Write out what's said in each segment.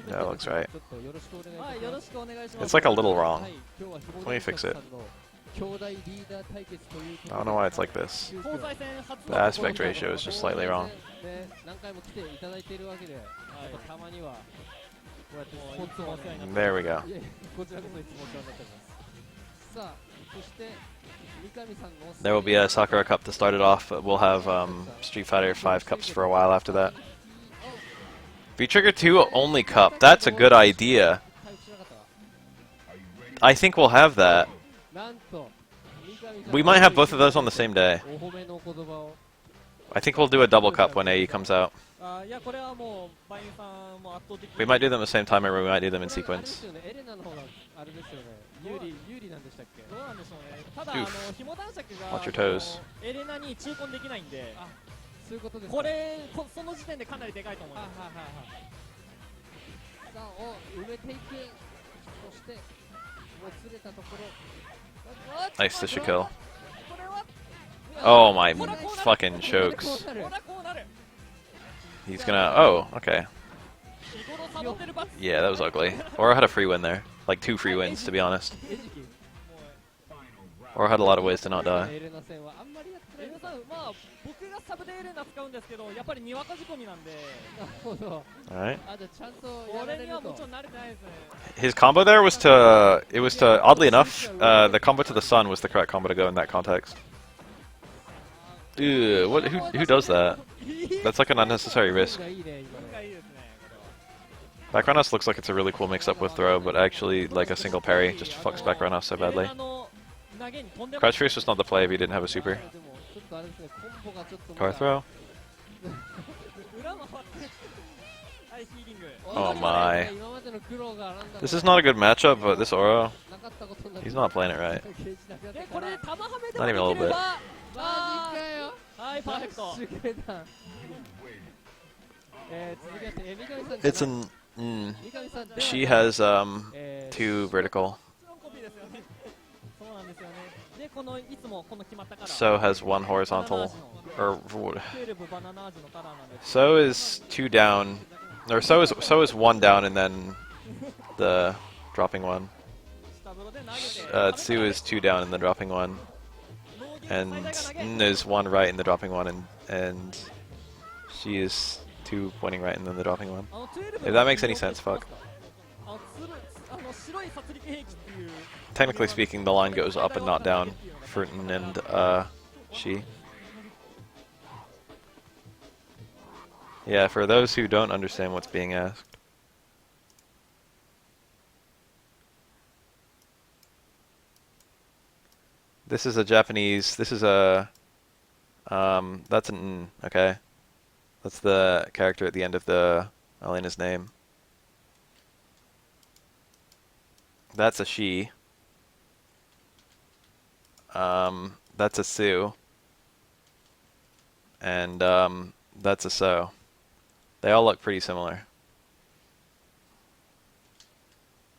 That looks right. It's like a little wrong. Let me fix it. I don't know why it's like this. The aspect ratio is just slightly wrong. There we go. There will be a Sakura Cup to start it off, but we'll have Street Fighter 5 cups for a while after that. V-Trigger 2 only cup. That's a good idea. I think we'll have that. We might have both of those on the same day. I think we'll do a double cup when AE comes out. We might do them at the same time, or we might do them in sequence. Oof. Watch your toes. Nice to kill. Oh my fucking chokes. He's gonna. Oh, okay. Yeah, that was ugly. Or had a free win there. Like 2 free wins, to be honest. Or had a lot of ways to not die. Alright. His combo there was to... It was to... Oddly enough, the combo to the sun was the correct combo to go in that context. Ew, what, who does that? That's like an unnecessary risk. Background us looks like it's a really cool mix-up with throw, but actually, like a single parry, just fucks background us so badly. Crouch Fierce was not the play if he didn't have a super. Car throw? Oh my. This is not a good matchup, but this Oro, he's not playing it right. Not even a little bit. It's an... She has 2 vertical. So has 1 horizontal. Or So is 2 down. Or so is 1 down and then the dropping 1. Tsu is 2 down and the dropping 1. And N is 1 right and the dropping 1, and she is 2 pointing right and then the dropping 1. If that makes any sense, fuck. Technically speaking, the line goes up and not down for N and she. Yeah, for those who don't understand what's being asked. This is a Japanese, this is a, that's an N, okay? That's the character at the end of the Elena's name. That's a she. That's a Sue. And, that's a So. They all look pretty similar.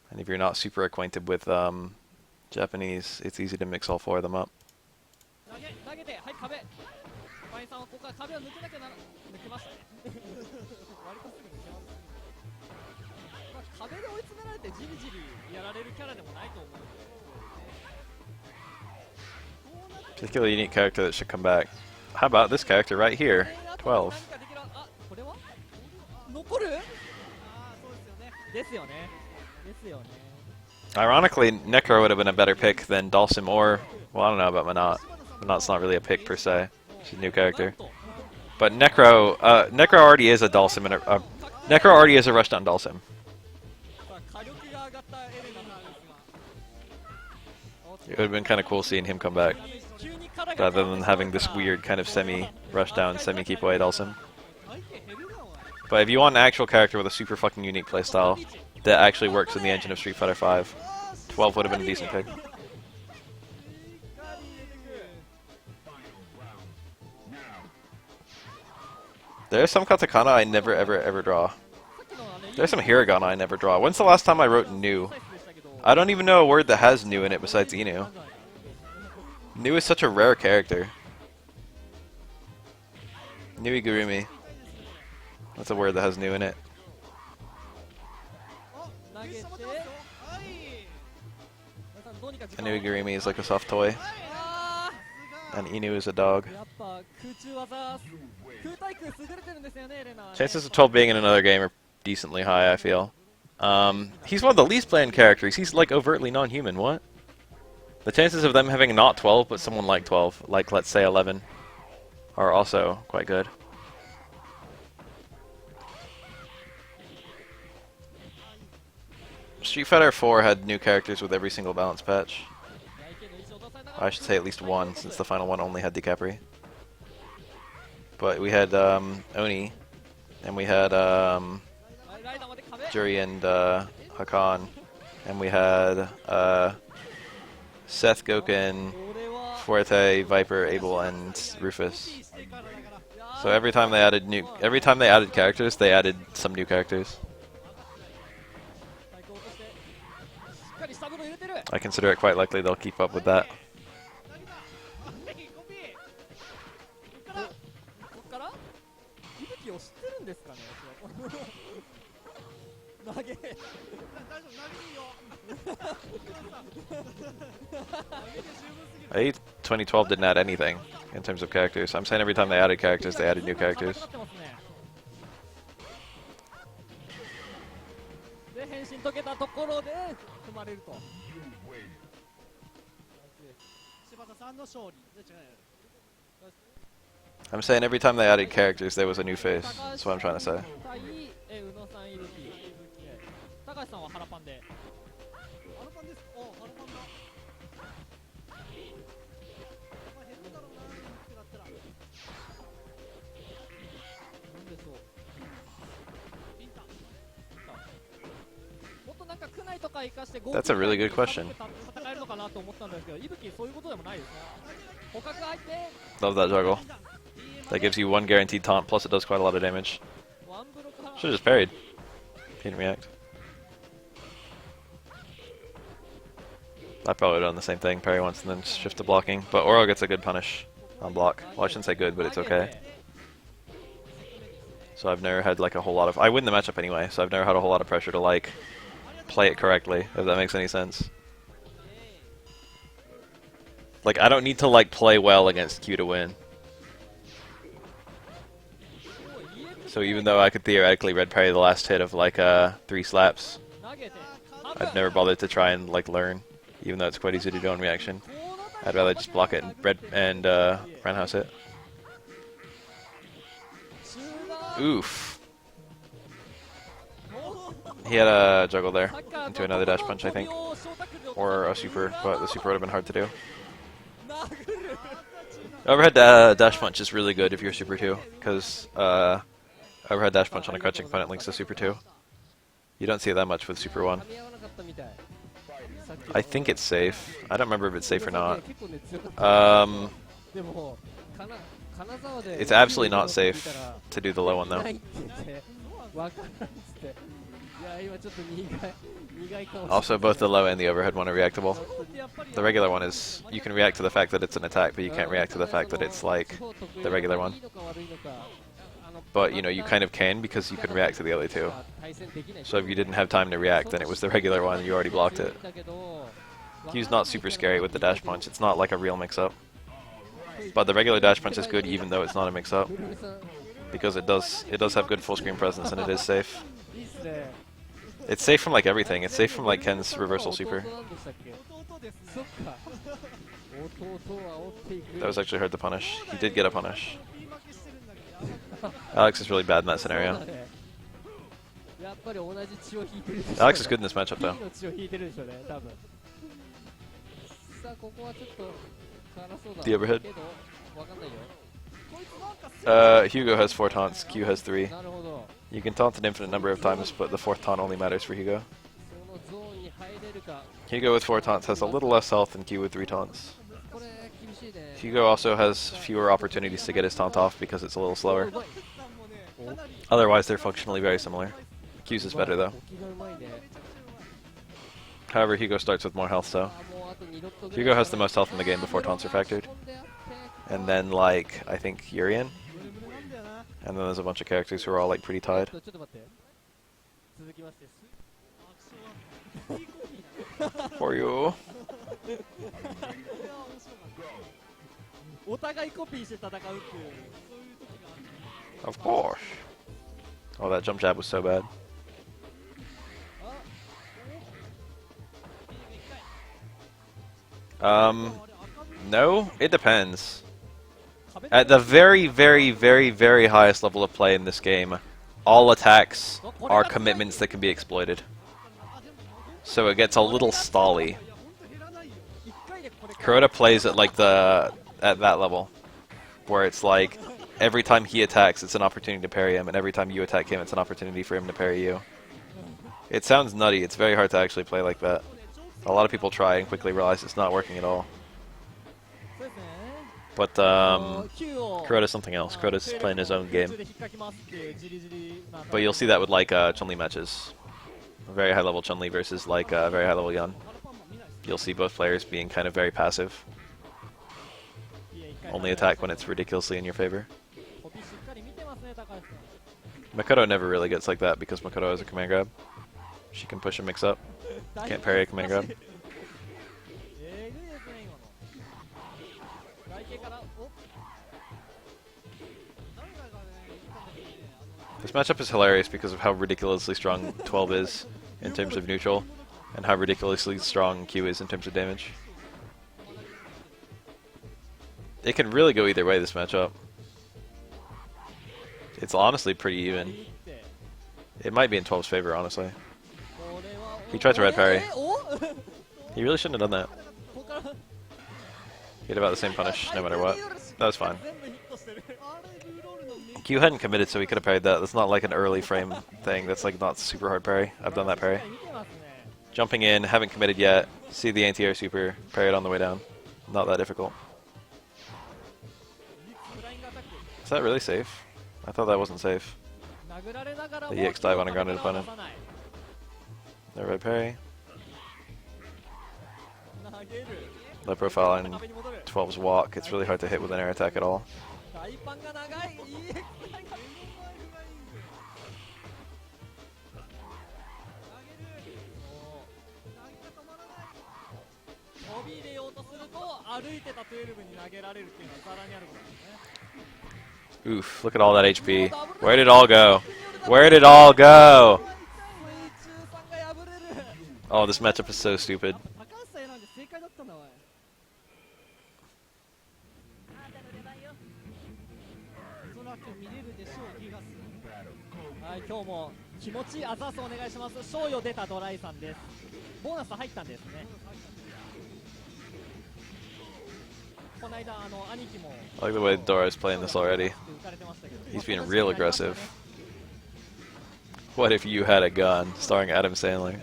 And if you're not super acquainted with, Japanese, it's easy to mix all 4 of them up. Particularly unique character that should come back. How about this character right here? 12. Ironically, Necro would have been a better pick than Dalsim or... Well, I don't know about Manat. Manat's not really a pick per se. She's a new character. But Necro... Necro already is a Dalsim and a... Necro already is a rushdown Dalsim. It would have been kind of cool seeing him come back. Rather than having this weird kind of semi-rushdown, semi-keep away Dalsim. But if you want an actual character with a super fucking unique playstyle that actually works in the engine of Street Fighter 5, 12 would have been a decent pick. There's some katakana I never ever draw. There's some hiragana I never draw. When's the last time I wrote new? I don't even know a word that has new in it besides Inu. New is such a rare character. New Igurumi. That's a word that has new in it. Inugurumi is like a soft toy. And Inu is a dog. Chances of 12 being in another game are decently high, I feel. He's one of the least planned characters. He's like overtly non-human. What? The chances of them having not 12, but someone like 12, like let's say 11, are also quite good. Street Fighter 4 had new characters with every single balance patch. I should say at least one, since the final one only had Decapri. But we had Oni, and we had Juri and Hakan, and we had Seth, Goken, Fuerte, Viper, Abel, and Rufus. So every time they added characters, they added some new characters. I consider it quite likely they'll keep up with that. I think 2012 didn't add anything in terms of characters. I'm saying every time they added characters, they added new characters. I'm saying every time they added characters, there was a new face. That's what I'm trying to say. That's a really good question. Love that juggle. That gives you one guaranteed taunt, plus it does quite a lot of damage. Should've just parried. He didn't react. I probably would've done the same thing, parry once and then shift to blocking. But Oro gets a good punish on block. Well, I shouldn't say good, but it's okay. So I've never had like a whole lot of... I win the matchup anyway, so I've never had a whole lot of pressure to like play it correctly, if that makes any sense. Like, I don't need to like play well against Q to win. So even though I could theoretically red parry the last hit of like 3 slaps, I've never bothered to try and like learn, even though it's quite easy to do on reaction. I'd rather just block it and roundhouse it. Oof. He had a juggle there into another dash punch, I think, or a super, but the super would have been hard to do. Overhead dash punch is really good if you're super 2, because overhead dash punch on a crouching opponent links to super 2. You don't see it that much with super 1. I think it's safe. I don't remember if it's safe or not. It's absolutely not safe to do the low one, though. Also, both the low and the overhead one are reactable. The regular one is, you can react to the fact that it's an attack, but you can't react to the fact that it's like the regular one. But, you know, you kind of can because you can react to the other two. So if you didn't have time to react, then it was the regular one and you already blocked it. Q's not super scary with the dash punch. It's not like a real mix-up. But the regular dash punch is good even though it's not a mix-up. Because it does have good full-screen presence and it is safe. It's safe from like everything. It's safe from like Ken's reversal super. That was actually hard to punish. He did get a punish. Alex is really bad in that scenario. Alex is good in this matchup though. The overhead. Hugo has 4 taunts, Q has 3. You can taunt an infinite number of times, but the 4th taunt only matters for Hugo. Hugo with 4 taunts has a little less health than Q with 3 taunts. Hugo also has fewer opportunities to get his taunt off because it's a little slower. Otherwise, they're functionally very similar. Q's is better though. However, Hugo starts with more health, so... Hugo has the most health in the game before taunts are factored. And then, like, I think Urien? And then there's a bunch of characters who are all like pretty tied. For you. Of course. Oh, that jump jab was so bad. No, it depends. At the very, very, very, very highest level of play in this game, all attacks are commitments that can be exploited. So it gets a little stally. Kuroda plays at like at that level, where it's like every time he attacks, it's an opportunity to parry him, and every time you attack him, it's an opportunity for him to parry you. It sounds nutty. It's very hard to actually play like that. A lot of people try and quickly realize it's not working at all. But Kuroda's something else. Kuroda's playing his own game. But you'll see that with like Chun-Li matches. Very high level Chun-Li versus like very high level Yun. You'll see both players being kind of very passive. Only attack when it's ridiculously in your favor. Makoto never really gets like that because Makoto has a command grab. She can push and mix up. Can't parry a command grab. This matchup is hilarious because of how ridiculously strong 12 is in terms of neutral, and how ridiculously strong Q is in terms of damage. It can really go either way, this matchup. It's honestly pretty even. It might be in 12's favor, honestly. He tried to red parry. He really shouldn't have done that. He had about the same punish, no matter what. That was fine. Q hadn't committed, so he could have parried that. That's not like an early frame thing. That's like not super hard parry. I've done that parry. Jumping in, haven't committed yet. See the anti-air super, parry it on the way down. Not that difficult. Is that really safe? I thought that wasn't safe. The EX dive on a grounded opponent. No red parry. Low profile and 12's walk. It's really hard to hit with an air attack at all. Oof, look at all that HP. Where did it all go? Where did it all go? Oh, this matchup is so stupid. I like the way Dora's playing this already. He's being real aggressive. What if you had a gun? Starring Adam Sandler.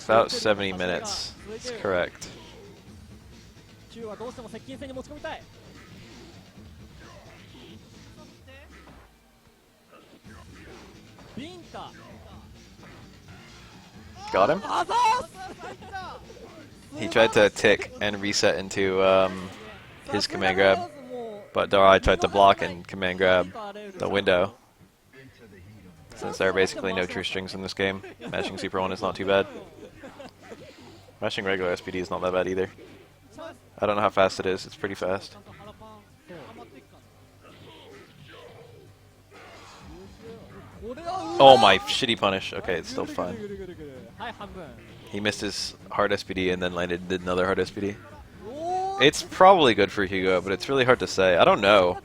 About 70 minutes. That's correct. Got him? He tried to tick and reset into his command grab, but Dorai tried to block and command grab the window. Since there are basically no true strings in this game, mashing Super 1 is not too bad. Mashing regular SPD is not that bad either. I don't know how fast it is, it's pretty fast. Oh my shitty punish. Okay, it's still fine. He missed his hard SPD and then did another hard SPD. It's probably good for Hugo, but it's really hard to say. I don't know.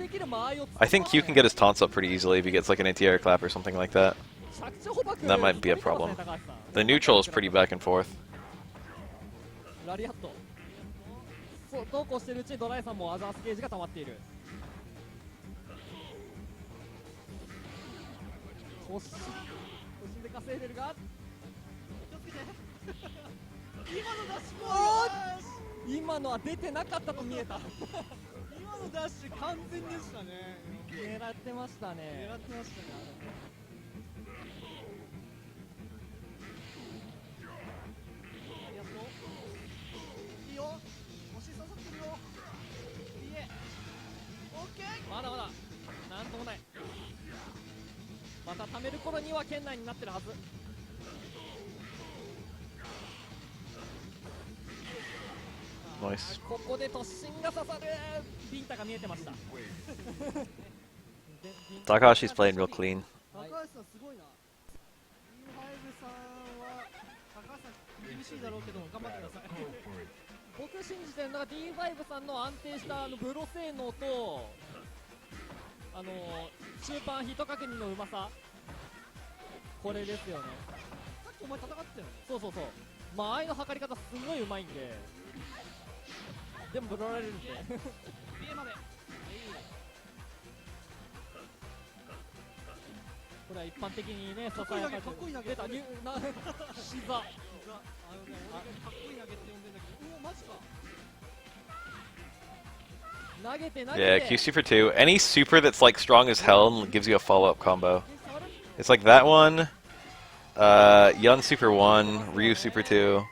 I think Q can get his taunts up pretty easily if he gets like an anti-air clap or something like that. That might be a problem. The neutral is pretty back and forth. Nice. Takahashi's playing real clean. Yeah, Q super 2. Any super that's like strong as hell and gives you a follow-up combo. It's like that one, Yun super 1, Ryu super 2.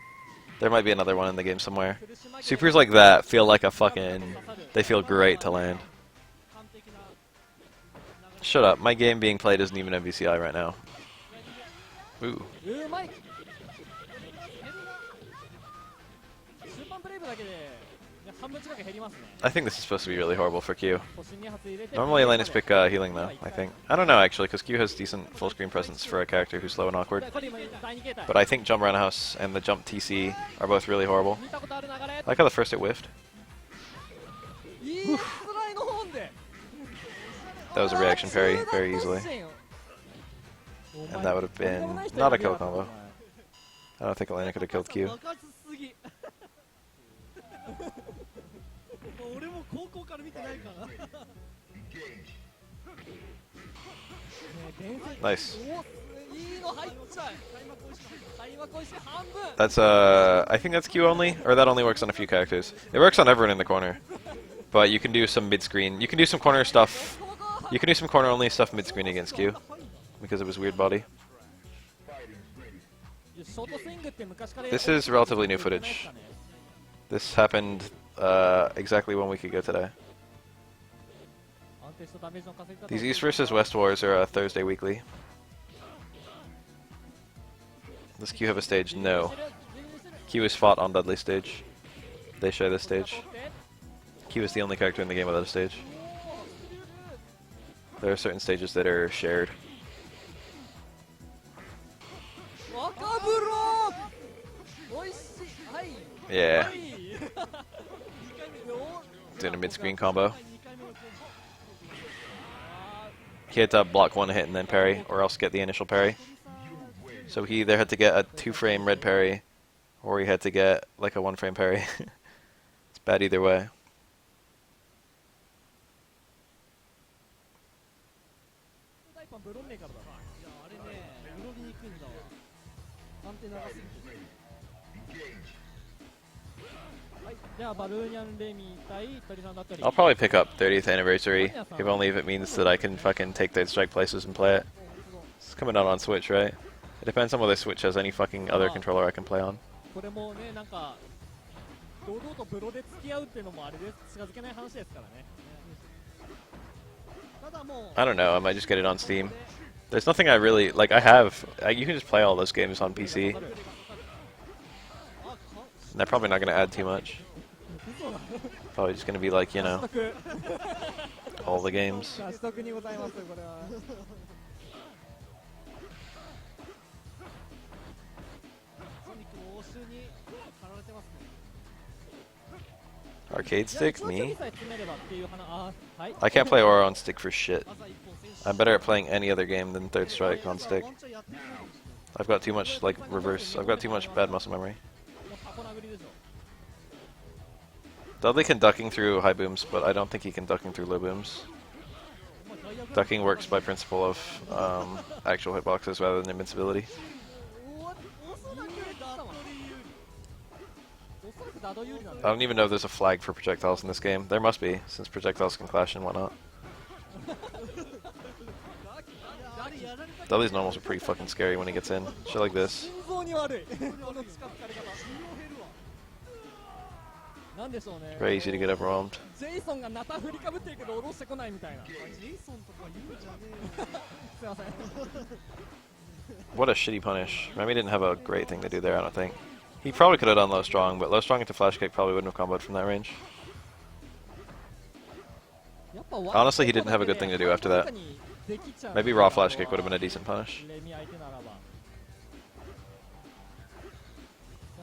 There might be another one in the game somewhere. Supers like that feel like a fucking... They feel great to land. Shut up. My game being played isn't even MVCI right now. Ooh. I think this is supposed to be really horrible for Q. Normally Elena's pick healing though, I think. I don't know actually, because Q has decent full screen presence for a character who's slow and awkward. But I think jump roundhouse and the jump TC are both really horrible. I like how the first hit whiffed. Oof. That was a reaction parry very easily. And that would have been not a kill combo. I don't think Elena could have killed Q. Nice. That's I think that's Q only, or that only works on a few characters. It works on everyone in the corner, but you can do some mid-screen. You can do some corner stuff. You can do some corner only stuff mid-screen against Q because of his weird body. This is relatively new footage. This happened exactly 1 week ago today. These East vs West Wars are Thursday weekly. Does Q have a stage? No. Q is fought on Dudley's stage. They share this stage. Q is the only character in the game without a stage. There are certain stages that are shared. Yeah. Doing a mid-screen combo. He had to block one hit and then parry, or else get the initial parry. So he either had to get a 2-frame red parry, or he had to get like a 1-frame parry. It's bad either way. I'll probably pick up 30th Anniversary, if only if it means that I can fucking take third strike places and play it. It's coming out on Switch, right? It depends on whether Switch has any fucking other controller I can play on. I don't know, I might just get it on Steam. There's nothing I really, like you can just play all those games on PC. And they're probably not going to add too much. Probably just going to be like, you know, all the games. Arcade stick? Me? I can't play Aura on stick for shit. I'm better at playing any other game than Third Strike on stick. I've got too much, like, reverse. I've got too much bad muscle memory. Dudley can ducking through high booms, but I don't think he can ducking through low booms. Ducking works by principle of actual hitboxes rather than invincibility. I don't even know if there's a flag for projectiles in this game. There must be, since projectiles can clash and whatnot. Dudley's normals are pretty fucking scary when he gets in. Shit like this. Very easy to get overwhelmed. What a shitty punish. Remy didn't have a great thing to do there, I don't think. He probably could have done low strong, but low strong into flash kick probably wouldn't have comboed from that range. Honestly, he didn't have a good thing to do after that. Maybe raw flash kick would have been a decent punish.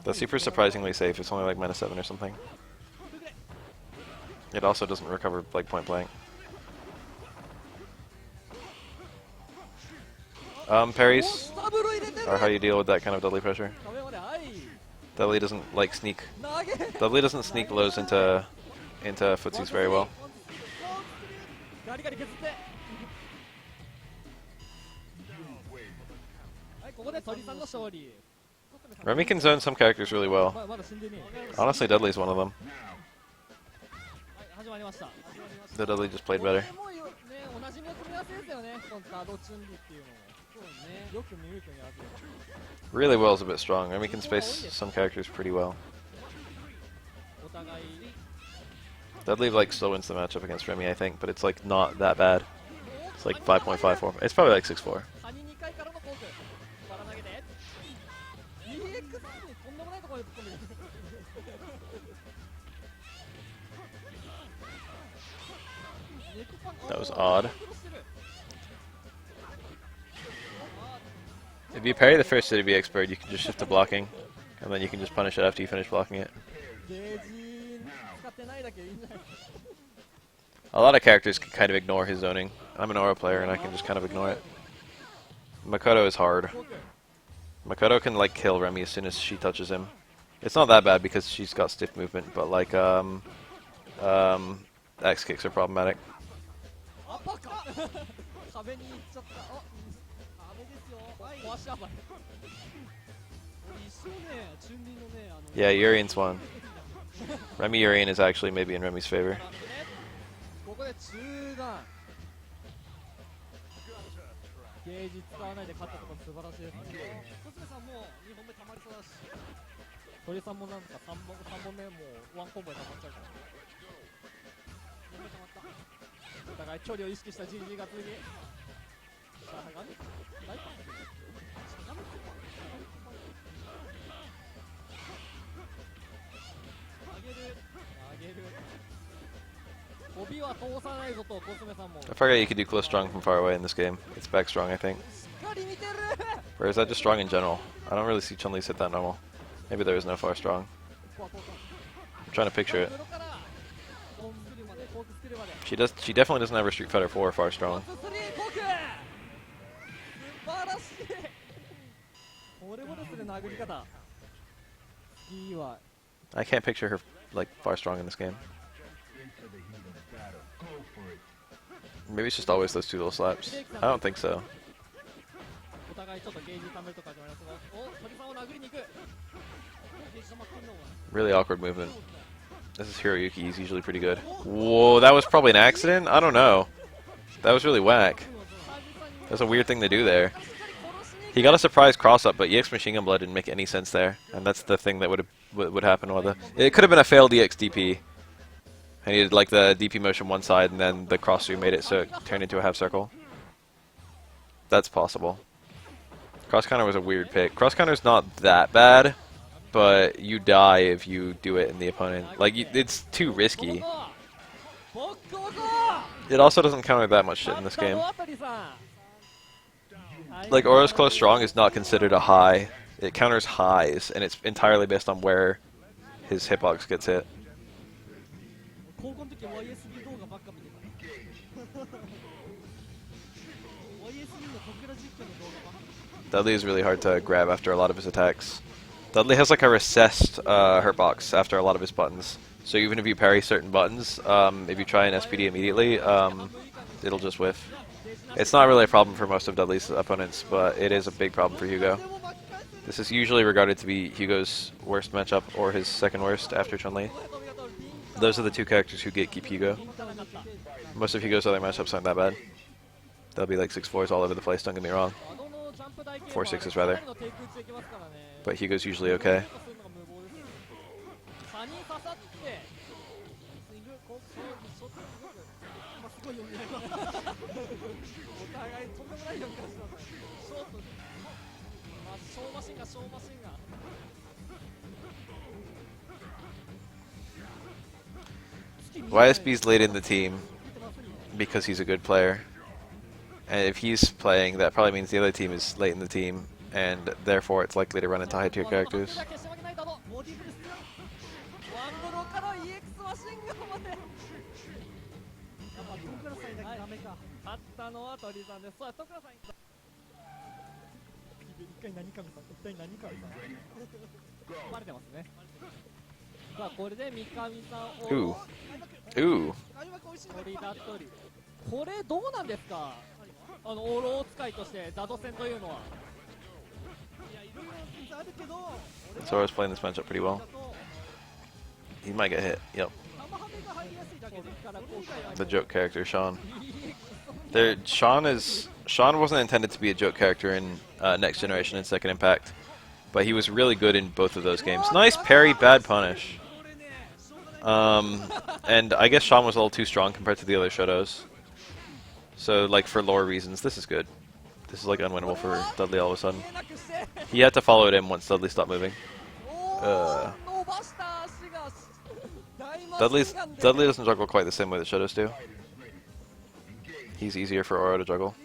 The super surprisingly safe. It's only like -7 or something. It also doesn't recover like point blank. Parries are how you deal with that kind of deadly pressure. Deadly doesn't like sneak. Deadly doesn't sneak lows into footsies very well. Remy can zone some characters really well. Honestly, Deadly's one of them. The Deadly just played better. Really well is a bit strong. Remy can space some characters pretty well. Deadly like still wins the matchup against Remy, I think, but it's like not that bad. It's like 5.54. It's probably like 6-4. That was odd. If you parry the first hit of EX bird, you can just shift to blocking, and then you can just punish it after you finish blocking it. A lot of characters can kind of ignore his zoning. I'm an Aura player and I can just kind of ignore it. Makoto is hard. Makoto can like kill Remy as soon as she touches him. It's not that bad because she's got stiff movement, but like X kicks are problematic. Yeah, Urian's one. Remy Urian is actually maybe in Remy's favor. I forgot you could do close strong from far away in this game. It's back strong, I think. Or is that just strong in general? I don't really see Chun-Li's hit that normal. Maybe there is no far strong. I'm trying to picture it. She definitely doesn't have her Street Fighter 4 far strong. I can't picture her like far strong in this game. Maybe it's just always those two little slaps. I don't think so. Really awkward movement. This is Hiroyuki, he's usually pretty good. Whoa, that was probably an accident? I don't know. That was really whack. That's a weird thing to do there. He got a surprise cross-up, but EX Machine Gun Blood didn't make any sense there. And that's the thing that would happen with it could have been a failed EX DP. And he did like the DP motion one side, and then the cross-through made it so it turned into a half circle. That's possible. Cross counter was a weird pick. Cross counter's not that bad, but you die if you do it in the opponent. Like, it's too risky. It also doesn't counter that much shit in this game. Like, Aura's close strong is not considered a high. It counters highs, and it's entirely based on where his hitbox gets hit. Dudley is really hard to grab after a lot of his attacks. Dudley has like a recessed hurtbox after a lot of his buttons. So even if you parry certain buttons, if you try an SPD immediately, it'll just whiff. It's not really a problem for most of Dudley's opponents, but it is a big problem for Hugo. This is usually regarded to be Hugo's worst matchup or his second worst after Chun-Li. Those are the two characters who gatekeep Hugo. Most of Hugo's other matchups aren't that bad. They'll be like 6-4s all over the place, don't get me wrong. 4-6s rather. But Hugo's usually okay. YSB's late in the team because he's a good player. And if he's playing, that probably means the other team is late in the team, and therefore it's likely to run into high-tier characters. Ooh. Ooh. これどうなんですか、オロー使いとしてザド戦というのは。 Sora's playing this matchup pretty well. He might get hit. Yep. The joke character, Sean. Sean wasn't intended to be a joke character in Next Generation and Second Impact, but he was really good in both of those games. Nice parry, bad punish. And I guess Sean was a little too strong compared to the other Shotos. So, like, for lore reasons, this is good. This is, like, unwinnable for Dudley all of a sudden. He had to follow it in once Dudley stopped moving. Dudley doesn't juggle quite the same way that Shotos do. He's easier for Oro to juggle.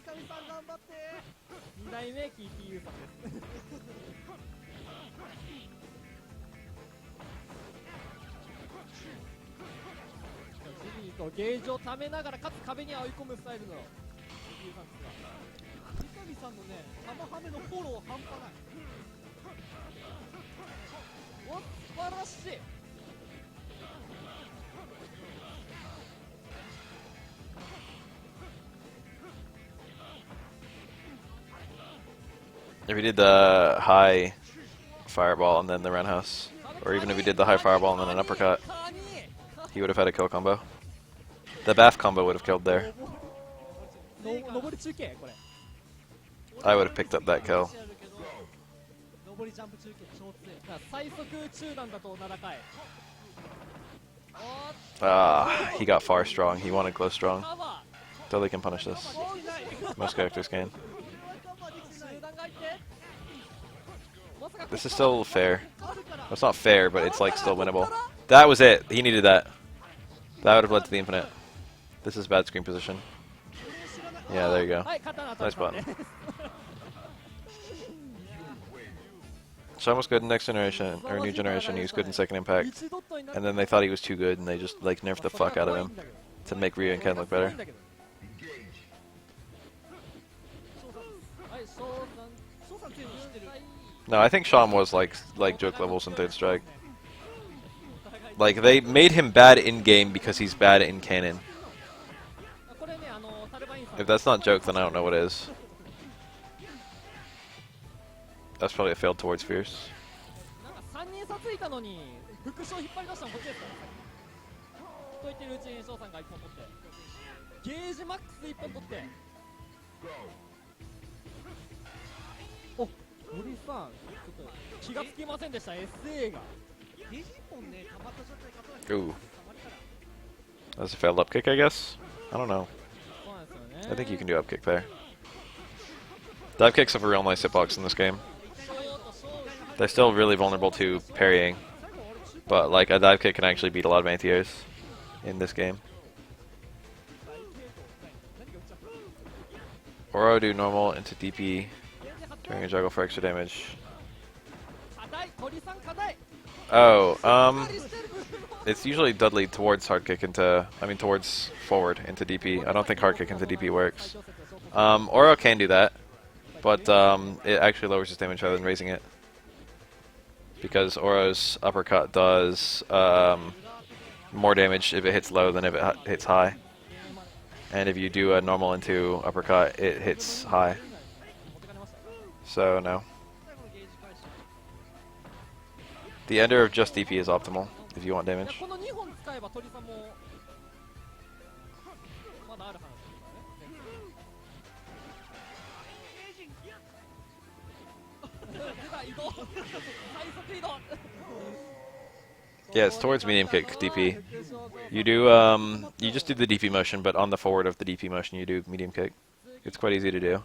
If he did the high fireball and then the roundhouse, or even if he did the high fireball and then an uppercut, he would have had a kill combo. The Bath combo would have killed there. I would have picked up that kill. Ah, he got far strong. He wanted close strong. Dudley can punish this. Most characters can. This is still fair. Well, it's not fair, but it's like still winnable. That was it. He needed that. That would have led to the infinite. This is bad screen position. Yeah, there you go. Nice button. Sean was good in Next Generation, or New Generation. He was good in Second Impact. And then they thought he was too good, and they just like nerfed the fuck out of him to make Ryu and Ken look better. No, I think Sean was like joke levels in Third Strike. Like, they made him bad in-game because he's bad in canon. If that's not joke, then I don't know what is. That's probably a failed towards Fierce. Ooh. That's a failed up kick, I guess? I don't know. I think you can do up kick there. Dive kicks have a real nice hitbox in this game. They're still really vulnerable to parrying, but like a dive kick can actually beat a lot of anti-airs in this game. Oro do normal into DP during a juggle for extra damage. Oh, it's usually Dudley towards hard kick into, towards forward into DP. I don't think hard kick into DP works. Oro can do that, but it actually lowers his damage rather than raising it. Because Oro's uppercut does more damage if it hits low than if it hits high. And if you do a normal into uppercut, it hits high. So, no. The ender of just DP is optimal if you want damage. Yeah, it's towards medium kick DP. You do you just do the DP motion, but on the forward of the DP motion you do medium kick. It's quite easy to do.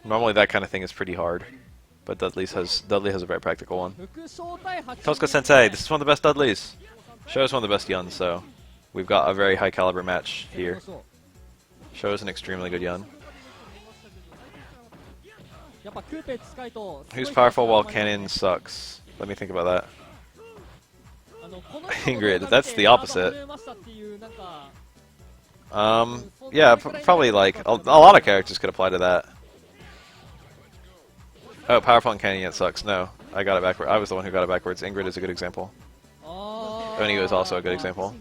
Normally that kind of thing is pretty hard, but Dudley has a very practical one. Tosca Sensei, this is one of the best Dudleys. Sho is one of the best Yuns, so we've got a very high caliber match here. Sho is an extremely good Yun. Who's powerful while Cannon sucks? Let me think about that. Ingrid, that's the opposite. Yeah, probably like a lot of characters could apply to that. Oh, powerful and Cannon yet sucks. No, I got it backward. I was the one who got it backwards. Ingrid is a good example. Onigo is also a good example.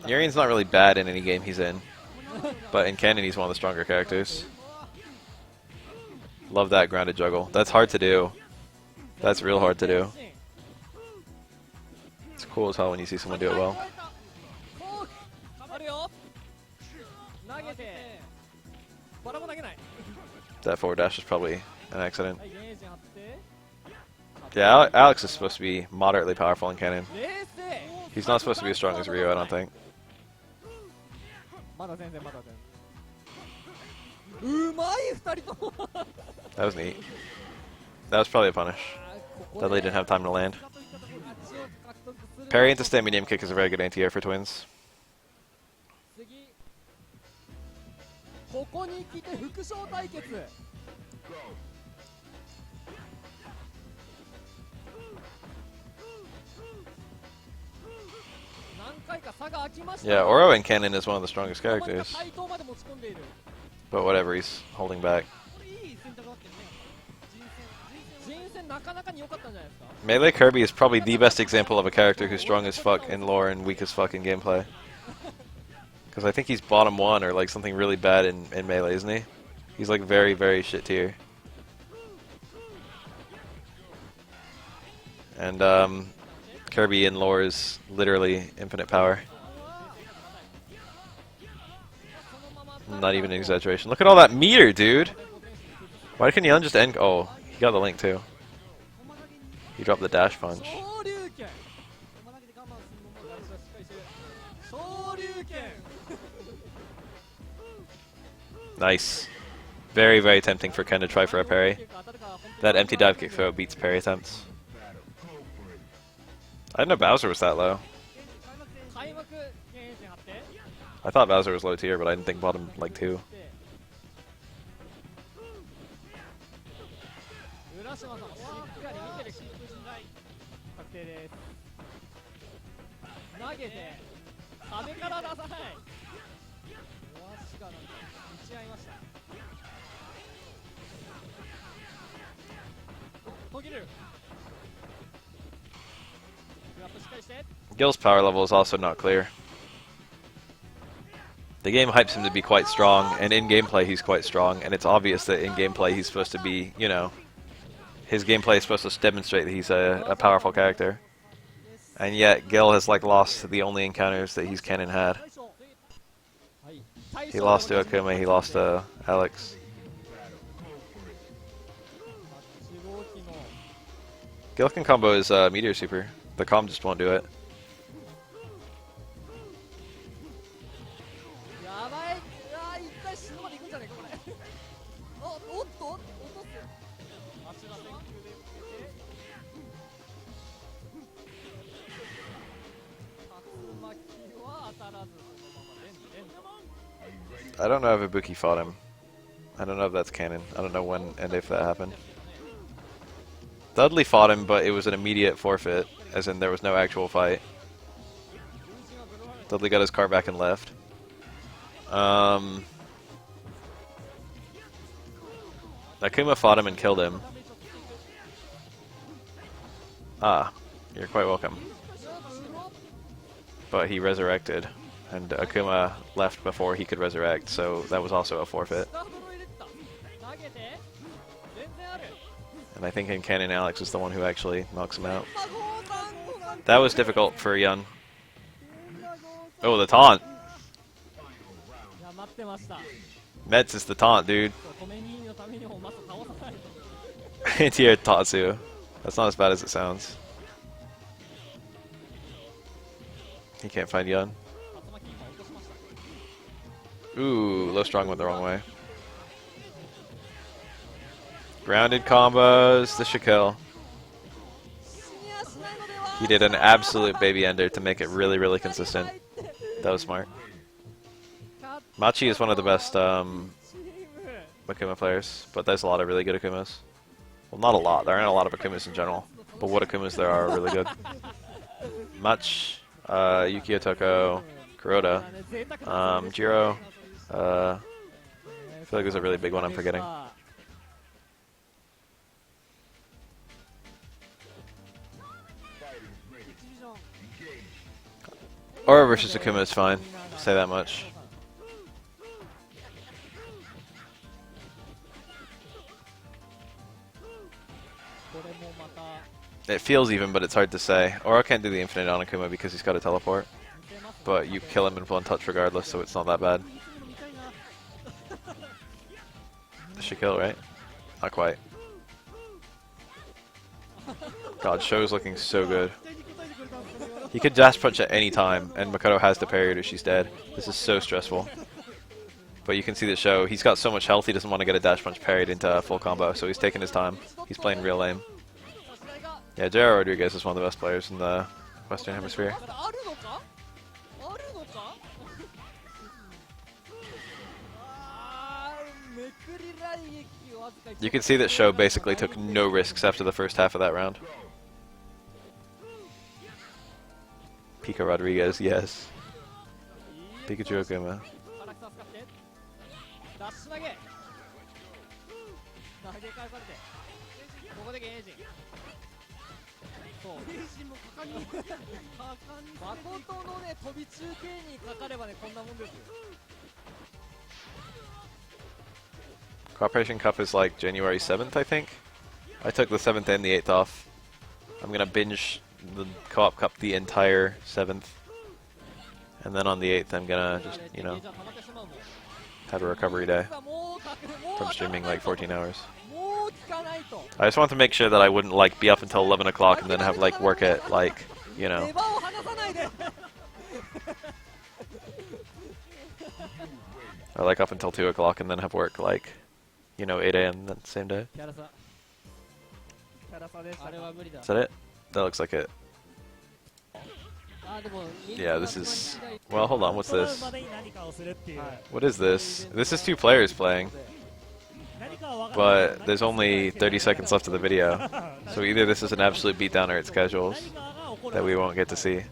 Yurian's not really bad in any game he's in, but in canon he's one of the stronger characters. Love that grounded juggle. That's hard to do. That's real hard to do. It's cool as hell when you see someone do it well. That forward dash is probably an accident. Yeah, Alex is supposed to be moderately powerful in canon. He's not supposed to be as strong as Ryu, I don't think. That was neat. That was probably a punish. Dudley didn't have time to land. Parry into stand medium kick is a very good anti-air for twins. Yeah, Oro in canon is one of the strongest characters. But whatever, he's holding back. Melee Kirby is probably the best example of a character who's strong as fuck in lore and weak as fuck in gameplay. Because I think he's bottom 1 or like something really bad in Melee, isn't he? He's like very, very shit tier. And Kirby in lore is literally infinite power. Not even an exaggeration. Look at all that meter, dude! Why couldn't Yun just end? Oh, he got the link too. He dropped the dash punch. Nice. Very, very tempting for Ken to try for a parry. That empty dive kick throw beats parry attempts. I didn't know Bowser was that low. I thought Bowser was low tier, but I didn't think bottom like 2. Gil's power level is also not clear. The game hypes him to be quite strong, and in gameplay he's quite strong, and it's obvious that in gameplay he's supposed to be, you know, his gameplay is supposed to demonstrate that he's a powerful character. And yet Gil has like lost the only encounters that he's canon had. He lost to Akuma, he lost to Alex. Gil can combo his Meteor Super. The calm just won't do it. I don't know if Ibuki fought him. I don't know if that's canon. I don't know when and if that happened. Dudley fought him, but it was an immediate forfeit, as in there was no actual fight. Dudley got his car back and left. Akuma fought him and killed him. Ah, you're quite welcome. But he resurrected, and Akuma left before he could resurrect, so that was also a forfeit. And I think in canon Alex is the one who actually knocks him out. That was difficult for Yun. Oh, the taunt! 待ってました。 Mets is the taunt, dude. コメニーのためにもまず倒さないと。 Anti-air Tatsu. That's not as bad as it sounds. He can't find Yun. 竜巻今落としました。 Ooh, low strong went the wrong way. Grounded combos. This should kill. He did an absolute baby ender to make it really, really consistent. That was smart. Machi is one of the best Akuma players, but there's a lot of really good Akumas. Well, not a lot. There aren't a lot of Akumas in general, but what Akumas there are really good. Mach, Yukio Toko, Kuroda, Jiro. I feel like there's a really big one I'm forgetting. Aura versus Akuma is fine. Say that much. It feels even, but it's hard to say. Aura can't do the infinite on Akuma because he's got a teleport. But you kill him in one touch regardless, so it's not that bad. This should kill, right? Not quite. God, Sho's looking so good. He could dash punch at any time, and Makoto has to parry her or she's dead. This is so stressful. But you can see the Show, he's got so much health he doesn't want to get a dash punch parried into a full combo, so he's taking his time. He's playing real lame. Yeah, J.R. Rodriguez is one of the best players in the Western Hemisphere. You can see that Show basically took no risks after the first half of that round. Pika Rodriguez, yes. Pikachu Akuma. Cooperation Cup is like January 7th, I think. I took the 7th and the 8th off. I'm gonna binge the Co-op Cup the entire 7th. And then on the 8th I'm gonna just, you know, have a recovery day from streaming like 14 hours. I just want to make sure that I wouldn't like be up until 11 o'clock and then have like work at like, you know. Or like up until 2 o'clock and then have work like, you know, 8 a.m. that same day. Is that it? That looks like it. Yeah, this is... Well, hold on, what's this? What is this? This is 2 players playing. But there's only 30 seconds left of the video. So either this is an absolute beatdown or it's casuals that we won't get to see.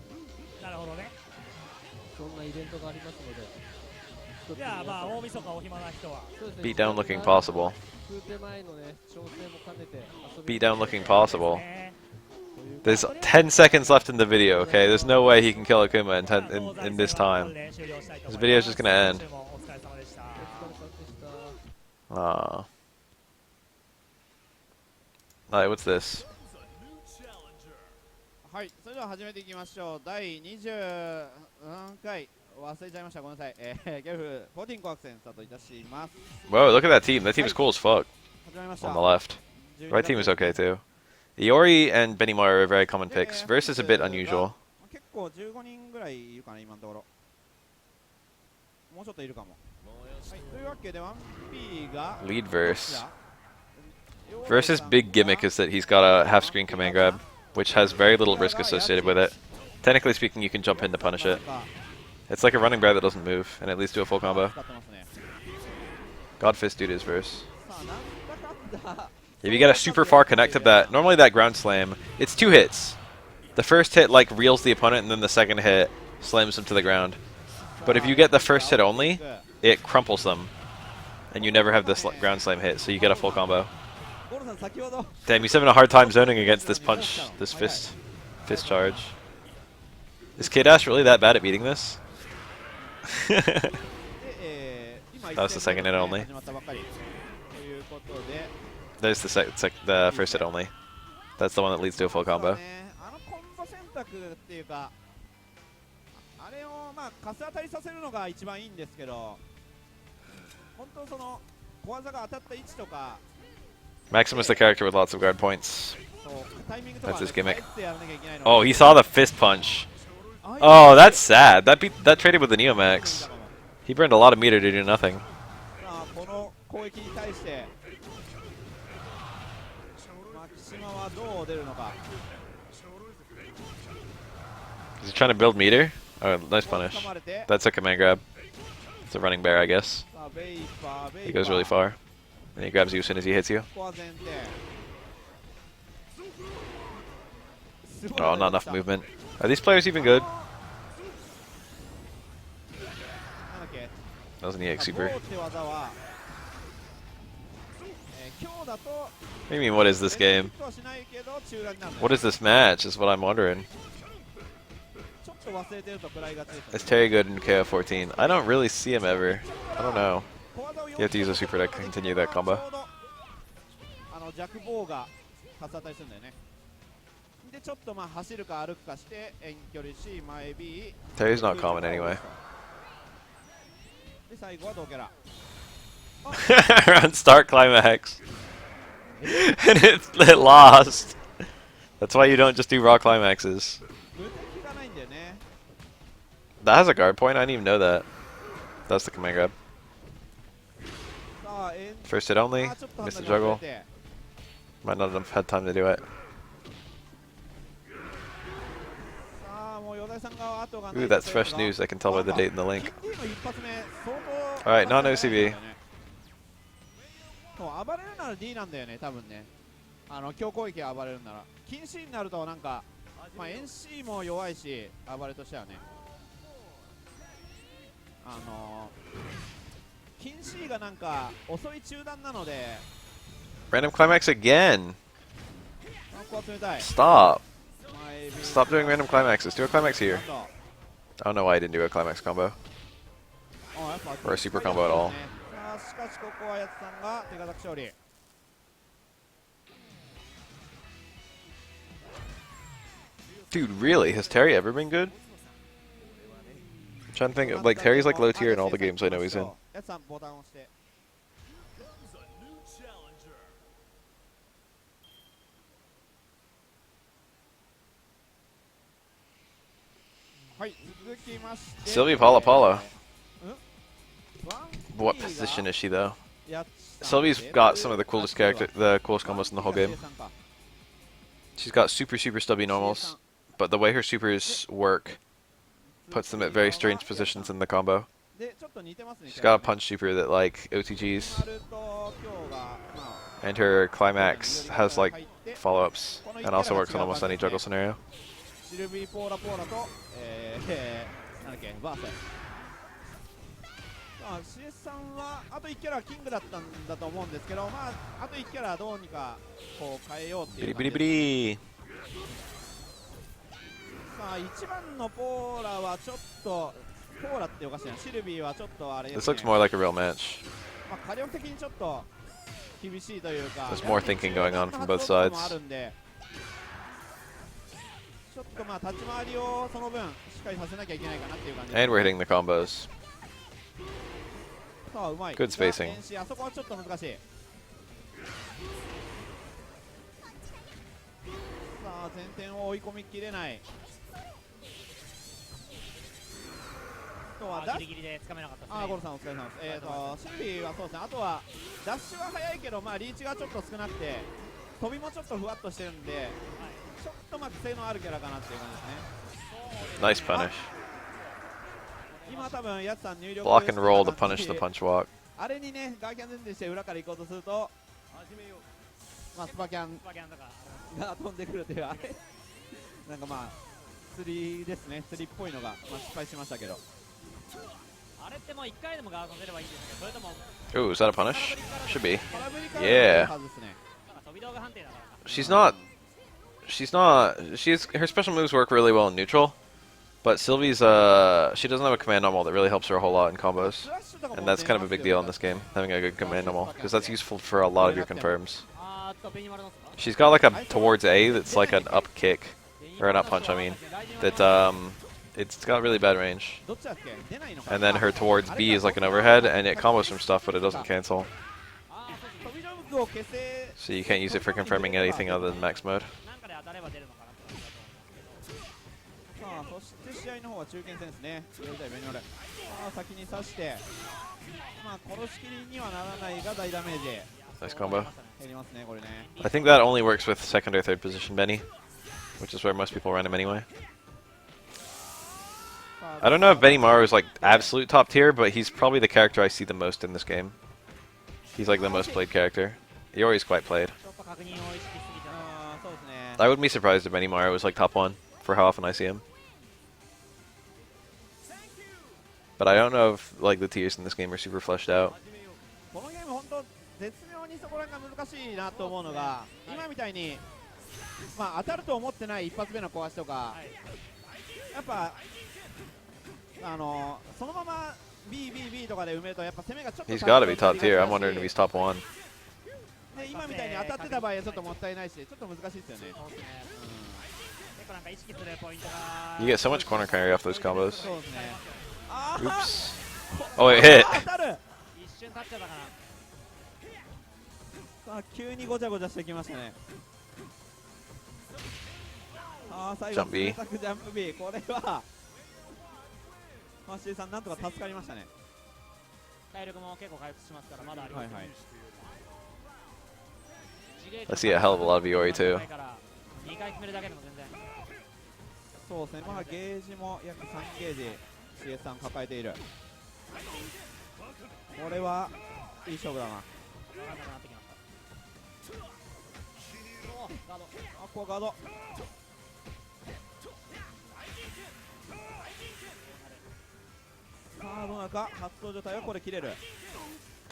Beatdown looking possible. Beatdown looking possible. There's 10 seconds left in the video, okay? There's no way he can kill Akuma in this time. This video's just gonna end. Aww. Alright, what's this? はい、それでは始めていきましょう。第20何回忘れちゃいました。ごめんなさい。KoF14 コアク戦スタートいたします。 Whoa, look at that team. That team is cool as fuck. 始まりました。 On the left. Right team is okay too. Iori and Benimar are very common picks. Verse is a bit unusual. 結構15人ぐらいいるかな今のところ。もうちょっといるかも。はい、というわけで 1P が Lead Verse. Verse's big gimmick is that he's got a half-screen command grab, which has very little risk associated with it. Technically speaking, you can jump in to punish it. It's like a running grab that doesn't move, and it leads to a full combo. Godfist dude is Verse. If you get a super far connect of that, normally that ground slam, it's 2 hits. The first hit like reels the opponent, and then the second hit slams them to the ground. But if you get the first hit only, it crumples them, and you never have this ground slam hit, so you get a full combo. Damn, he's having a hard time zoning against this punch, this fist charge. Is K-Dash really that bad at beating this? That was the second hit only. There's the first hit only. That's the one that leads to a full combo. あれをまあカス当たりさせるのが一番いいんですけど、本当その小技が当たった位置とか Maximus the character with lots of guard points. そうタイミングとか That's ね his gimmick. 返ってやらなきゃいけないの Oh, が he saw the fist punch. あ Oh, that's sad. That traded with the Neomax. He burned a lot of meter to do nothing. さあこの攻撃に対してマキシマはどう出るのか Is he trying to build meter? Oh, nice punish. 掴まれて That's a command grab. It's a running bear, I guess. さあベイパーベイパー He goes really far. And he grabs you as soon as he hits you. ここは前提すごい Oh, not enough movement. Are these players even good? なんだっけ That was an EX ゴー super. って技は今日だと What do you mean, what is this game? はしないけど中断になるんだよ What is this match, is what I'm wondering. ちょっと忘れてると食らいがちです Is Terry good in KoF14? I don't really see him ever. I don't know. 小技を You have to use a super to continue that combo. ちょうど弱棒が立つ当たりするんだよねでちょっとまあ走るか歩くかして遠距離し前 B Terry's not common anyway. で最後はドケラ On start climax. And it lost. That's why you don't just do raw climaxes. 無敵がないんだよね That has a guard point? I didn't even know that. That's the command grab. さあFirst hit only. ちょっと Missed the 判断 juggle. が遅れて Might not have had time to do it. さあもう与田さんが後がない Ooh, that's fresh news. I can tell by the date in the link. キンディの一発目相当 Alright, non-OCB. そう暴れるなら D なんだよね多分ね強攻撃が暴れるなら禁止になるとなんかまあ NC も弱いし暴れとしてはね禁止がなんか遅い中断なので Random climax again. ここは冷たい Stop. 前 B Stop doing random climaxes. Do a climax here. なんだ I don't know why I didn't do a climax combo. あやっぱ Or a super combo at all. さあしかしここはやつさんが手堅く勝利 Dude, really? Has Terry ever been good? I'm trying to think of, like, Terry's like low tier in all the games I know he's in. やつさんボタンを押してはい続きまして Sylvie Paula Paula. ワン What ピーが position is she though? やったんで Sylvie's got some of the coolest character, the coolest combos in the whole game. 生産か She's got super stubby normals, but the way her supers work puts them at very strange positions in the combo. でちょっと似てますね She's got a punch super that like OTGs, ナルト今日がまあ and her climax has like follow-ups, and also works on almost any juggle scenario. シルビー・ポーラポーラとなんだっけバースまあ CS さんはあと1キャラキングだったんだと思うんですけどまああと1キャラどうにかこう変えようっていう Bitty 感じ bitty で bitty. さあ1番のポーラはちょっとポーラっておかしいなシルビーはちょっとあれです This ね looks more like a real match. まあ火力的にちょっと厳しいというか There's more thinking going on from both 発動 sides. もあるんでちょっとまあ立ち回りをその分しっかりさせなきゃいけないかなっていう感じ And we're hitting the combos. さあうまい Good spacing. あそこはちょっと難しいさあ前転を追い込みきれないあとはダッシュギリギリで掴めなかったですね。あーゴルさんお疲れ様ですシルビーはそうですねあとはダッシュは速いけどまあリーチがちょっと少なくて飛びもちょっとふわっとしてるんでちょっとまあ癖のあるキャラかなっていう感じですね Nice punish. 今多分やつさん入力 Block and roll to してた感じ punish the punch walk. あれにねガーキャン前転して裏から行こうとするとまあスパキャンスパキャンとかが飛んでくるというあれなんかまあ釣りですね釣りっぽいのが、まあ、失敗しましたけどあれってもう1回でもガードすればいいんですけどそれとも Ooh, is that a punish? Should be. 空振りから Yeah. のはずですね 飛び道具判定だからか Her special moves work really well in neutral, but Sylvie's she doesn't have a command normal that really helps her a whole lot in combos, フラッシュとかも and that's kind of a big deal in 出 this game, having a good command normal, because that's useful for a lot of your confirms. ベニマルのっすか She's got like a towards A that's like an up kick, or an up punch I mean, that It's got really bad range. どっちだっけ出ないのか And then her towards B is like an overhead, and it combos some stuff, but it doesn't cancel. 飛びジャンプを消せ So you can't use it for confirming anything other than max mode. なんかで当たれば出るのかなって感じだと思うんですけど。さあそして試合の方は中堅戦ですね4対ベニョル。さあ先に刺してまあ殺しきりにはならないが大ダメージ Nice combo. 減りますねこれね I think that only works with second or third position Benny, which is where most people run him anyway. I don't know if Benny Maru is like absolute top tier, but he's probably the character I see the most in this game. He's like the most played character. Iori's quite played. ちょっと確認を意識しすぎたな。あーそうですね I wouldn't be surprised if Benny Maru was like top 1 for how often I see him. But I don't know if like the tiers in this game are super fleshed out. このゲーム本当絶妙にそこら辺が難しいなと思うのが今みたいにまあ当たると思ってない一発目の壊しとかはいやっぱそのまま BBB とかで埋めるとやっぱ攻めがちょっと He's got to be top tier. I'm wondering if he's top 1. で今みたいに当たってた場合はちょっともったいないしちょっと難しいですよねそうですね。結構なんか意識するポイントが。 You get so much corner carry off those combos. そうですねあ Oops. Oh, it hit. 当たる一瞬立っちゃったかな。さあ急にごちゃごちゃしてきましたね最後ジャンプ B 冷たくジャンプ B これはマッシーさんなんとか助かりましたね体力も結構回復しますからまだあります。はいはい I see a hell of a lot of Iori too. 2回決めるだけでも全然。そうですねまあゲージも約3ゲージ CS さん抱えているこれはいい勝負だな分かんなくなってきました。おーガード。ここガードさあどうなるか初登場隊はこれ切れる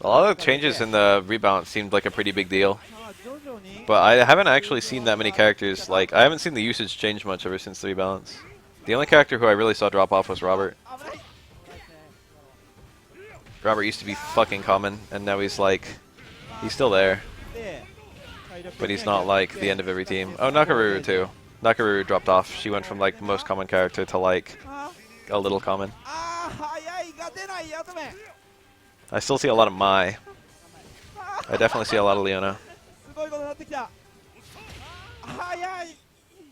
A lot of the changes in the rebalance seemed like a pretty big deal. さあ徐々に But I haven't actually seen that many characters. Like, I haven't seen the usage change much ever since the rebalance. The only character who I really saw drop off was Robert. 危ない Robert used to be fucking common, and now he's like, he's still there, で体力 but he's not like the end of every team. Oh, Nakaruru too. Nakaruru dropped off. She went from like the most common character to like あ a little common. あー早いが出ないやつめ I still see a lot of Mai. I definitely see a lot of Leona. すごいことになってきた早い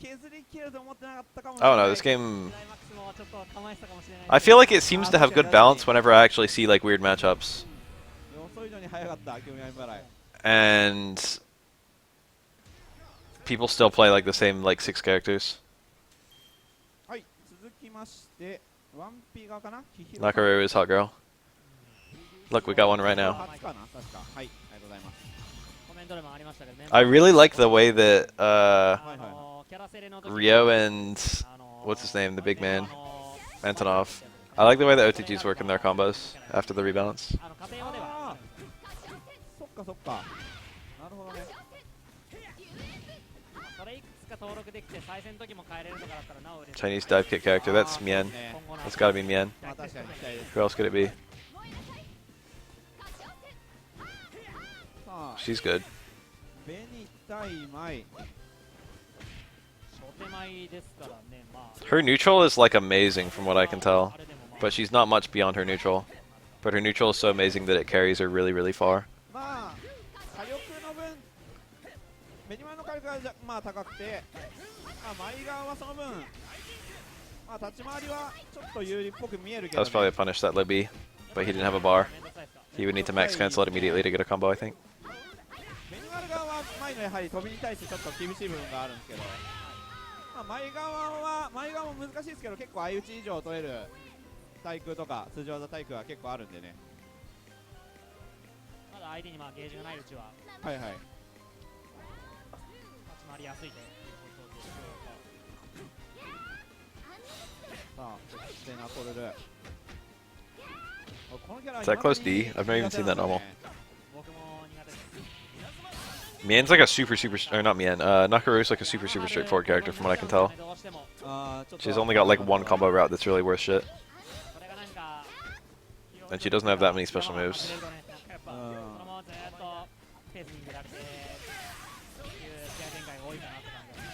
削り切ると思ってなかったかもしれ I ない don't know, this game... クライマックスもちょっと構えてたかもしれない。 I feel like it seems to have good balance whenever I actually see like weird matchups. 予想以上に早かった興味あり払い And... people still play like the same like 6 characters. はい続きましてワンピ側かな Nakaru is hot girl. Look, we got one right now. 初かな確かはいありがとうございますコメントでもありましたけどね。 I really like the way that キャラセレの時 Ryo and what's his name, the big man, Antonov. I like the way the OTGs work in their combos after the rebalance. 家庭用ではあーそっかそっかなるほどねそれいくつか登録できて再戦の時も変えれるとかだったらなお嬉しい。 Chinese dive kick character, that's Mien. ね That's gotta be Mien. まあ確かに期待です Who else could it be? さあ She's good. ベニ対マイ初手前ですからね。まあ Her neutral is like amazing from what I can tell, but she's not much beyond her neutral. But her neutral is so amazing that it carries her really, really far. まあ火力の分ベニマイの火力がまあ高くてまあマイ側はその分まあ立ち回りはちょっと有利っぽく見えるけ That ど、 was probably a punish that Libby, but he didn't have a bar. めんどくさいですか。 He would need to max cancel it immediately to get a combo, I think. ベニマル側はマイのやはり飛びに対してちょっと厳しい部分があるんですけど、まあ、マイ側も難しいですけど結構相打ち以上取れる対空とか通常技対空は結構あるんでねまだ相手にまあゲージがないうちははいはい立ち回りやすいと。さあそしてナコルルこのキャラ Is that close D? 未だ I've never に even seen that normal. 僕も苦手です。 Mien's like a super, or not Mien, Nakaru's like a super, super straightforward character from what I can tell. どうしてもあーちょっと She's only got like one combo route that's really worth shit. それがなんか And she doesn't have that many special moves. やっぱこのままずっとペースに入れられてっていう試合展開が多いかなって感じです。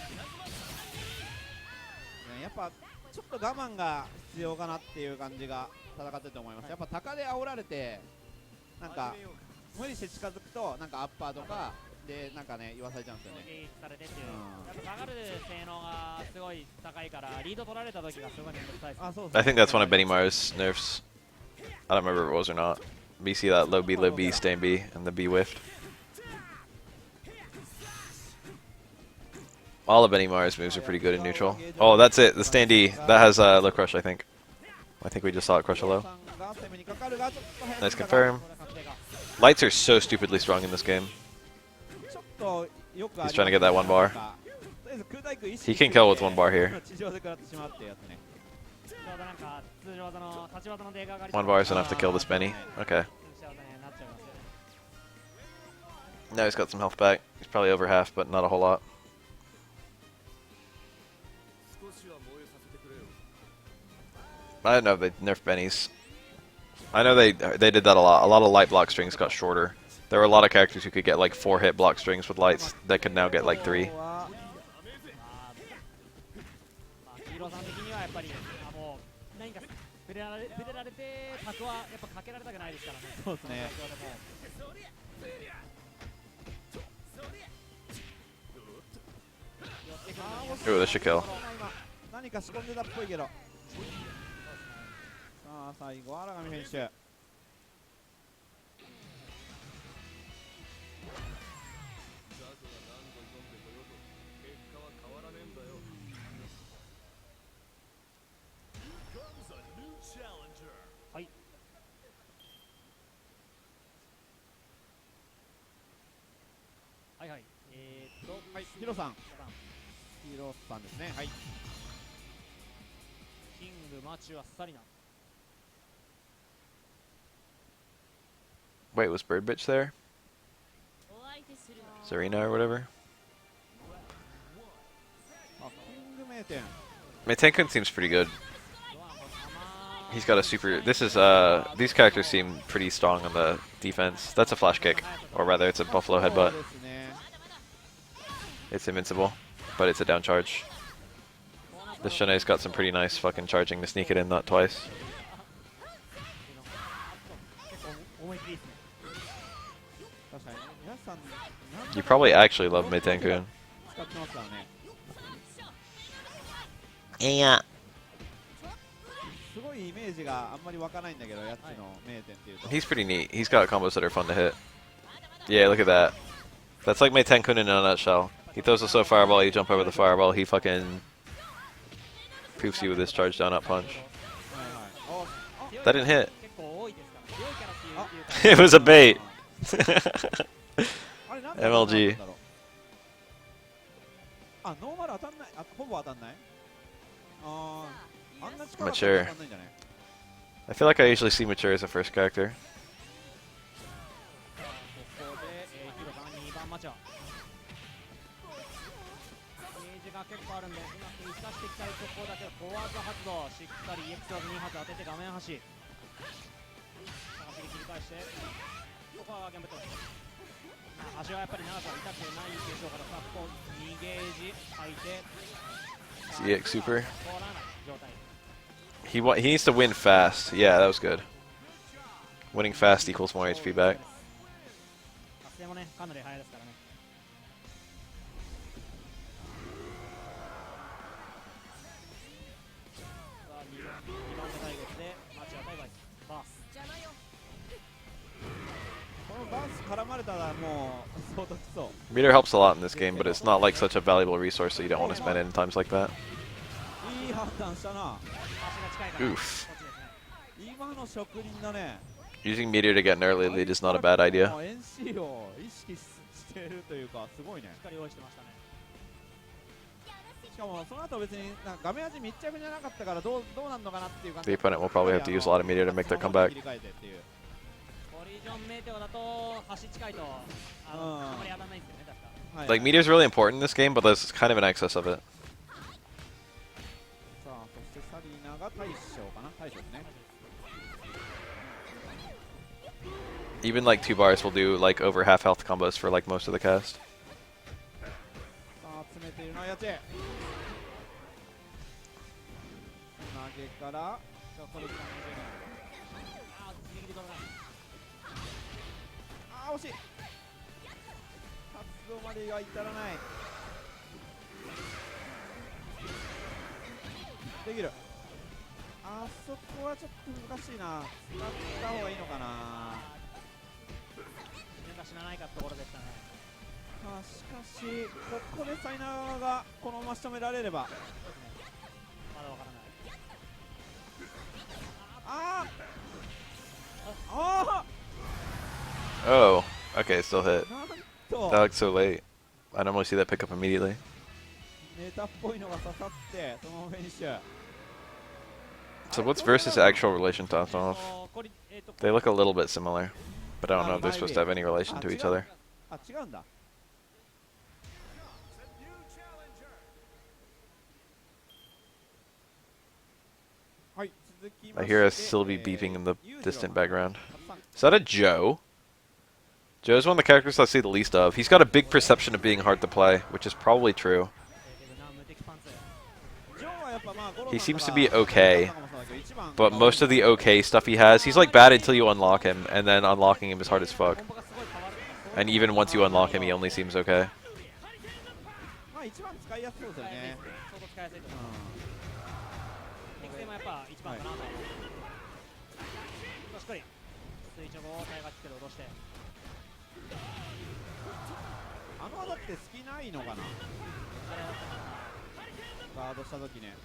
やっぱちょっと我慢が必要かなっていう感じが戦ってると思います。やっぱ高で煽られてなんか無理して近づくとなんかアッパーとかでなんかね言わされちゃうんですよね。撃されてっていう、やっぱ下がる性能がすごい高いからリード取られた時がすごい面倒くさいです。あ、そうです I ね。 think that's one of Benny Mars nerfs. I don't remember if it was or not. But you see that low B, stay in B, and the B whiffed. All of Benny Mars moves are pretty good in neutral. Oh, that's it. The standee. That has low crush, I think. I think we just saw it crush a low. Nice confirm. Lights are so stupidly strong in this game. He's trying to get that one bar. He can kill with one bar here. One bar is enough to kill this Benny. Okay. Now he's got some health back. He's probably over half, but not a whole lot. I don't know if they nerfed Bennies. I know they did that a lot. A lot of light block strings got shorter. There were a lot of characters who could get like 4-hit block strings with lights that could now get like 3. ヒーローさん的にはやっぱりもう何か触れられてタクはやっぱかけられたくないですからね。そうですね。 Ooh, this should kill. 何か仕込んでたっぽいけど。さあ最後は荒上選手。はい。はいはい。はい、ヒロさん。ヒロさんですね。はい。キングマチュアサリナ。 Wait, was Bird Bitch there? Zarina or whatever? あ、キング名店。 Meitenkun seems pretty good. He's got a super. This is these characters seem pretty strong on the defense. That's a flash kick, or rather, it's a buffalo そう headbutt. ですね。 It's invincible, but it's a down charge. The Shanae's got some pretty nice fucking charging to sneak it in, not twice. 結構思い切りですね。確かに皆さん You probably actually love Meitenkun. 使ってますからね。 Yeah. すごいイメージがあんまり湧かないんだけど、やつの名店っていうと。 He's pretty neat. He's got combos that are fun to hit. Yeah, look at that. That's like Meitenkun in a nutshell. He throws a slow fireball, you jump over the fireball, he fucking poofs you with his charge down up punch. はいはい。 That didn't hit. 結構多いですから強いキャラっていう It was a bait. あれなんで MLG なんだろう。あ、ノーマル当たんない。あ、ほぼ当たんない。あー、あんな力当たんないんじゃない。 I feel like I usually see Mature as a first character. ここでヒロさん2番マチュア。ゲージが結構あるんでうまく生かしていきたいところだけどフォワード発動しっかり EX 技2発当てて画面端。走り切り返してここはゲームと。足はやっぱり長さ痛くないでしょうからさここ2ゲージ相手。 EX super. 通らない状態。 He needs to win fast. Yeah, that was good. Winning fast equals more HP back. 達成もねかなり早いですからね。さあ2番手対決でマチュア対バース。このバース絡まれたらもう相当きそう。 Meter helps a lot in this game, but it's not like such a valuable resource that you don't want to spend it in times like that. いい判断したな。足が近いから Oof. こっちですね。今の職人だね。 Using Meteor to get an early lead is not a bad idea. NC を意識してるというかすごいね。しっかり用意してましたね。しかもその後別になんか画面味密着じゃなかったからどうなんのかなっていう感じ The opponent will probably have to use a lot of Meteor to make their comeback. 切り替えてっていう。コリジョンメテオだと端近いとあんまり当たらないんですよね確か。はい、 Like Meteor's really important in this game, but there's kind of an excess of it. さあそしてサリーナが大将かな。大将ですね。 Even like 2 bars will do like over half health combos for like most of the cast. さあ詰めているのはやつ。でからこれから20あーギリギリ取らないあー惜しい発動までは至らないできるあそこはちょっと難しいな使った方がいいのかな自分が死なないかってところでしたねしかしここでサイナーがこのまま仕留められればまだわからないああ Oh, okay, still hit. なんと That looked so late. I normally see that pick up immediately. ネタっぽいのが刺さってそのままフィニッシュ So what's versus actual relation to Antonov? これThey look a little bit similar, but I don't know if they're supposed to have any relation to each other. あ違うんだはい続きま I して hear a Sylvie beeping in the distant background. Is that a Joe? Joe's one of the characters I see the least of. He's got a big perception of being hard to play, which is probably true. He seems to be okay, but most of the okay stuff he has, he's like bad until you unlock him, and then unlocking him is hard as fuck. And even once you unlock him, he only seems okay. まあ一番使いやすそうですよね相当使いやすいと思う適性もやっぱ一番かなとしっかり垂直を体がつけて落としてあの技って好きないのかなガードした時ね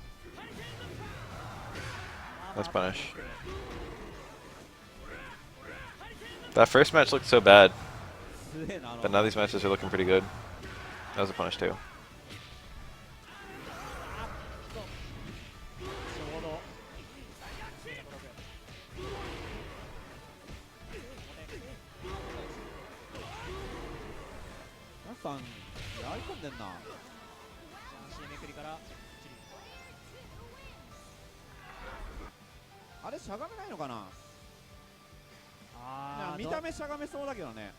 Let's punish. That first match looked so bad, すげえな but now these matches are looking pretty good. That was a punish too. ちょうど皆さんやり込んでんな足めくりからあれしゃがめないのかななんあか見た目しゃがめそうだけどね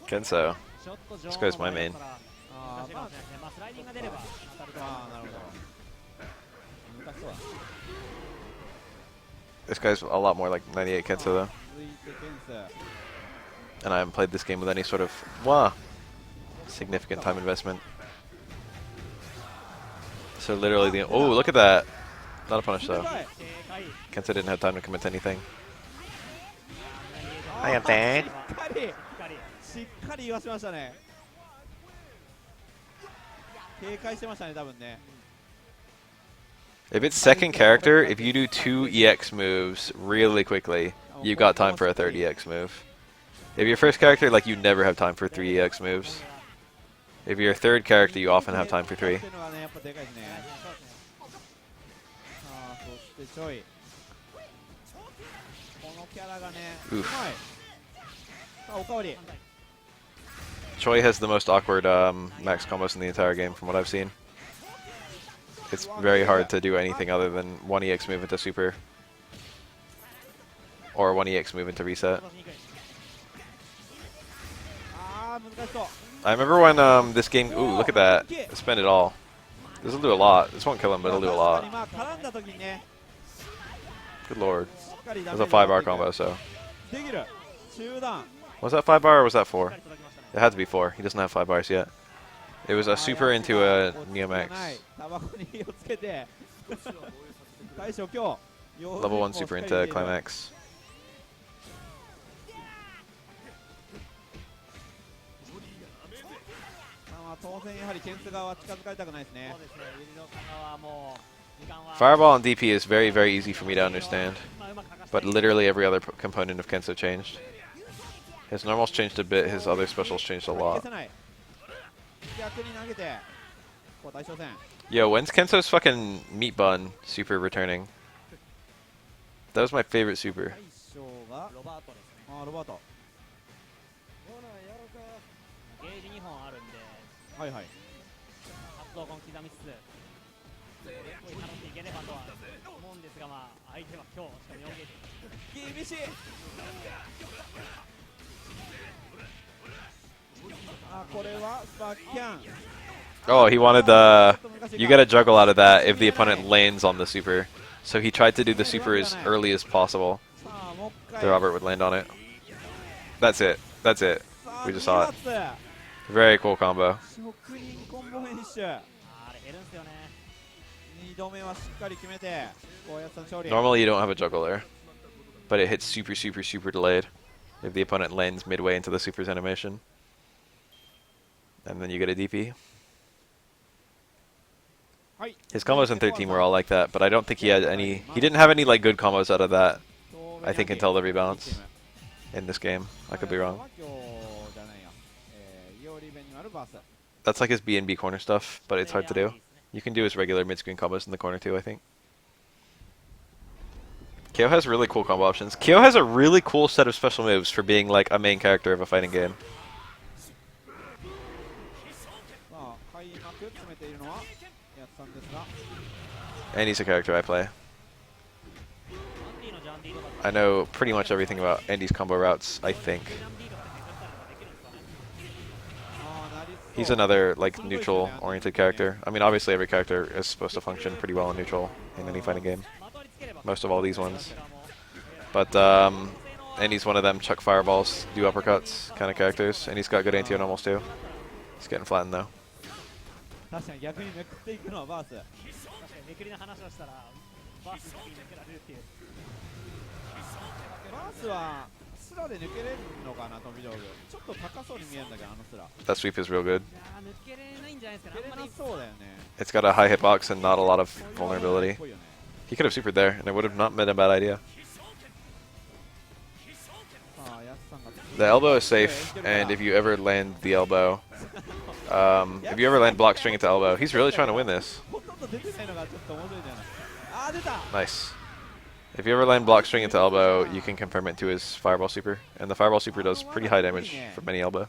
Kenso. ちょっと上 This guy's my main. あーまあ難しいかもしれないですねまあスライディングが出れば当たるとは思うんですあーなるほど難しそうだ This guy's a lot more like 98 Kenso though. 続いてケンス And I haven't played this game with any sort of significant time investment. So literally the oh look at that. Not a punish 冷 though. たい Kenso didn't have time to commit to anything. あ I got that. しっかりしっかり言わせましたね警戒してましたね多分ね If it's second character, if you do 2 EX moves really quickly, you've got time for a third EX move. If you're first character, like you never have time for 3 EX moves. If you're a third character, you often have time for 3. っていうのがねやっぱでかいですねさあそしてちょいこのキャラがねうまい Oof. さあおかわり Choi has the most awkward max combos in the entire game from what I've seen. It's very hard to do anything other than 1 EX move into super. Or 1 EX move into reset. あー難しそう I remember when this game... Ooh, look at that. Spend it all. This will do a lot. This won't kill him, but it'll do a 確か lot. にまあ絡んだ時にね Good lord. しっかり It ダ was メ a ージを 5-bar 取っていく combo, so... できる中段 Was that 5 bar or was that 4? しっかり届きましたね It had to be 4. He doesn't have 5 bars yet. It was a super into a 落ち着 Neo かない Max. タバコに火をつけて大将今日 Level 1 super into Climax. まあ当然やはりケンス側は近づかれたくないですねそうですねユリノさん側はもう時間は Fireball and DP is very, very easy for me to understand. まあうまくかかして But literally every other component of Kenso changed. His normals changed a bit, his other specials changed a 消 lot. せない逆に投げてこう大将戦 Yo, when's Kenso's fucking meat bun super returning? That was my favorite super. 大将がロバートですねあーロバートゲージ2本あるんではいはい発動根刻みつつ頼っていければとは思うんですがまあ相手は今日しかも4ゲージ厳しいあこれはバッキャン Oh, he wanted the... You gotta juggle out of that if the opponent lands on the super. So he tried to do the super as early as possible. さあもう一回 The Robert would land on it. That's it. That's it. さあ We just saw it. 2発 Very cool combo. 職人コンボフィニッシュあれ減るんすよね。 2度目はしっかり決めてこうやった勝利 Normally you don't have a juggle there, but it hits super, super, super delayed if the opponent lands midway into the super's animation. And then you get a DP. はい His combos in 13 were all like that, but I don't think he had any. He didn't have any like good combos out of that. I think until the rebalance in this game. I could be wrong. 今日じゃないやイオリベニマルバース That's like his B and B corner stuff, but it's hard to do. You can do his regular mid-screen combos in the corner too, I think. KO has really cool combo options. KO has a really cool set of special moves for being like a main character of a fighting game. さあ開幕詰めているのはやつさんですが And he's a character I play. アンディのジャンディとか I know pretty much everything about Andy's combo routes, I think. ジャンディとかめくったりとかできるんですかね。ああなりそう He's another like neutral-oriented character. I mean, obviously every character is supposed to function pretty well in neutral in any fighting game. まとわりつければ Most of all these ones. こちらも But Andy's one of them chuck fireballs, do uppercuts kind of characters, and he's got good anti-normals too. He's getting flattened though. 確かに逆にめくっていくのはバース確かにめくりの話をしたらバースにめくられるっていう。バースはスラで抜けれるのかな飛び道具ちょっと高そうに見えるんだけどあのスラ That sweep is real good. いやー抜けれないんじゃないですかね。抜けれなあんまりそうだよね It's got a high hitbox and not a lot of そういう vulnerability. っぽいよね He could have supered there, and it would have not been a bad idea. さあやつさんが The elbow is safe, and if you ever land the elbow, if you ever land block string into elbow, he's really trying to win this. ほとんど出てないのがちょっと面白いじゃないあー出た Nice. If you ever land block string into elbow, you can confirm it to his fireball super, and the fireball super does pretty high damage from any elbow.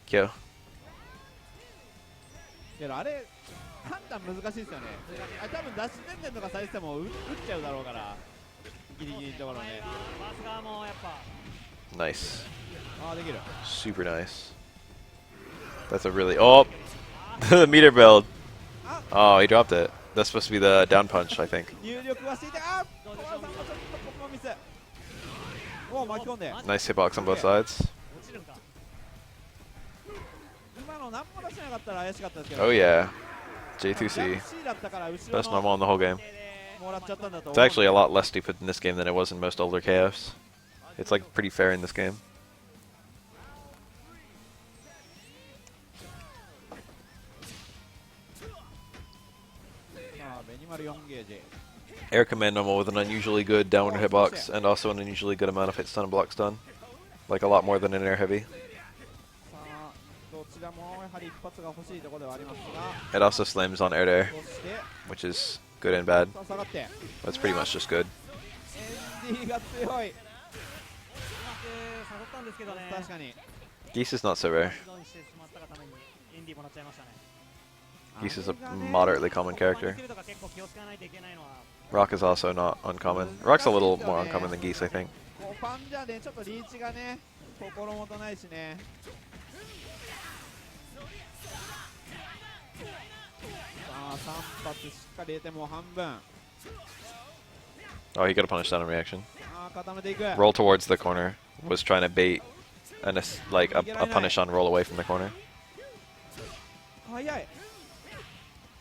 Kyo. けどあれ判断難しいですよねあ多分ダッシュ点々とかされても打っちゃうだろうからギリギリのところねバース側もやっぱ Nice. ああできる Super nice. That's a really... Oh! The meter build. Oh, he dropped it. That's supposed to be the down punch, I think. 入力はしていてあー小原さんもちょっとここもミスおお巻き込んで Nice hitbox on both sides. 落ちるんか。今の何も出してなかったら怪しかったですけど Oh yeah. 逆 J2C. C だったから後ろ Best の normal in the whole game. もらっちゃったんだと It's 思う actually a lot less stupid in this game than it was in most older KFs. It's like pretty fair in this game. さあベニマル4ゲージ Air command normal with an unusually good downward hitbox and also an unusually good amount of hit stun and block stun. Like a lot more than an air heavy. さあどちらもやはり一発が欲しいところではありますが It also slams on air to air, そして which is good and bad. さあ下がって That's pretty much just good. エンディが強いうまく誘ったんですけどね。確かに Geese is not so rare. 依存してしまったがためにエンディもらっちゃいましたね。 Geese is a moderately common character. スキルとか結構気を使わないといけないのは Rock is also not uncommon. Rock's a little more uncommon than Geese, I think. こうパンじゃねちょっとリーチがね心もとないしねさあ3発しっかり入れてもう半分 Oh, he got a punish down in reaction. ああ固めていく Roll towards the corner. Was trying to bait like a punish on roll away from the corner. 早い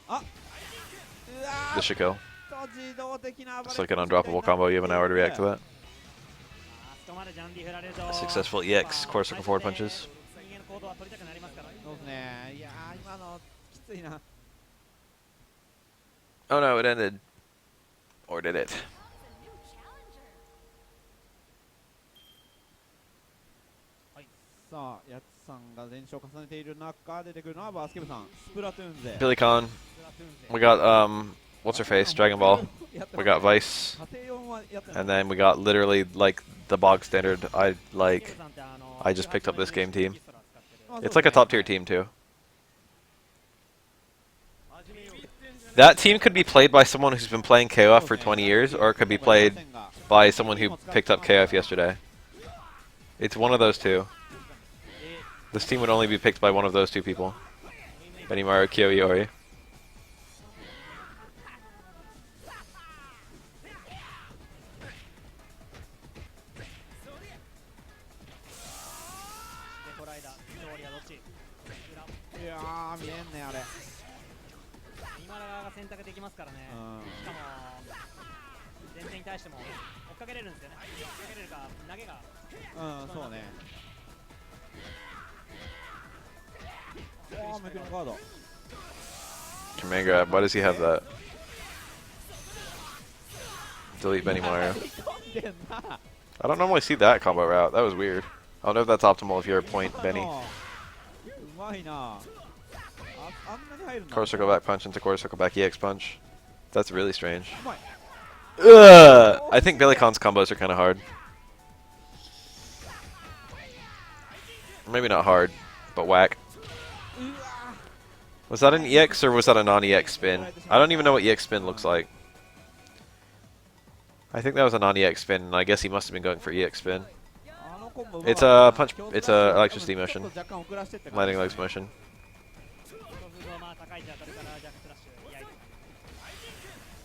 あうわ This should kill. 自動的な It's like an undroppable combo. You have an hour to react to that. あそこまでジャンディ振られると Successful EX, quarter circle forward punches. 人間の行動は取りたくなりますからね。そうですねいやー今のきついな Oh no, it ended. Or did it? さあやつさんが連勝を重ねている中出てくるのはバスケ部さんスプラトゥーン勢 Billy Khan. We got what's her face? Dragon Ball. We got Vice. 家庭用はやってない And then we got literally like the bog standard. I just picked up this game team. It's like a top tier team too. That team could be played by someone who's been playing KoF for 20 years, or it could be played by someone who picked up KoF yesterday. It's one of those two. This team would only be picked by one of those two people. Benimaru Kiyoiori. いやー見えんねあれ。今川が選択できますからね。しかも前線に対しても追っかけれるんですよね。追っかけれるか投げが。そうね。おー、メクのカード。Command grab. Why does he have that? Delete Benny Mario. 飛んでんな。 I don't normally see that combo route. That was weird. I don't know if that's optimal if you're a point Benny. うまいな。あんなに入るんだ。 Core circle back punch into core circle back EX punch. That's really strange. うまい。 I think Billy Khan's combos are kind of hard. Maybe not hard, but whack. Was that an EX or was that a non-EX spin? I don't even know what EX spin looks like. I think that was a non-EX spin, and I guess he must have been going for EX spin. It's a punch. It's a electricity motion. Lightning legs motion.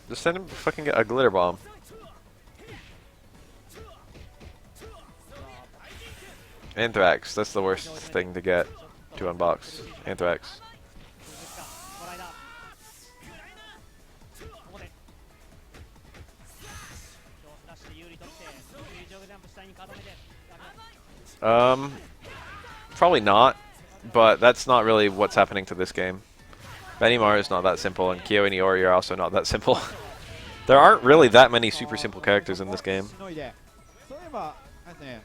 Just send him fucking a glitter bomb. Anthrax. That's the worst thing to get to unbox. Anthrax. Probably not, but that's not really what's happening to this game. Benimar is not that simple, and Kyo and Iori are also not that simple. There aren't really that many super simple characters in this game. そういえばあれですね、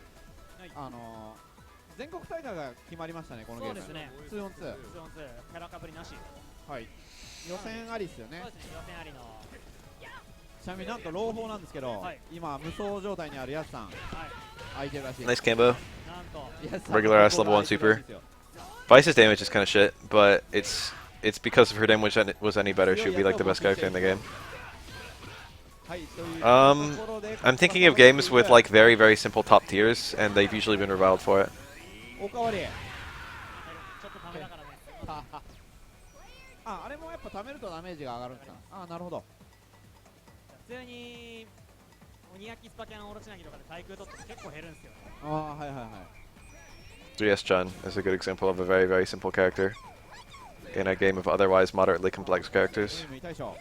全国大会が決まりましたね、このゲーム。そうですね。2on2。2on2、キャラかぶりなし。はい。予選ありっすよね。そうですね、予選ありの。ちなみになんと朗報なんですけど、今無双状態にあるやつさん、空いてるらしい。 Nice combo. なんと Regular ass level 1 super. Vice's damage is kind of shit, but it's because if her damage was any better, she would be like the best character in the game. I'm thinking of games with like very, very simple top tiers, and they've usually been reviled for it. おかわり。ちょっとためだからね。あ、あれもやっぱ貯めるとダメージが上がるんですか。あ、なるほど。普通に鬼焼きスパキャンオロチナギとかで対空取って結構減るんですよ。あ、はいはいはい。 3S Chun is a good example of a very, very simple character in a game of otherwise moderately complex characters. ゲームに対処。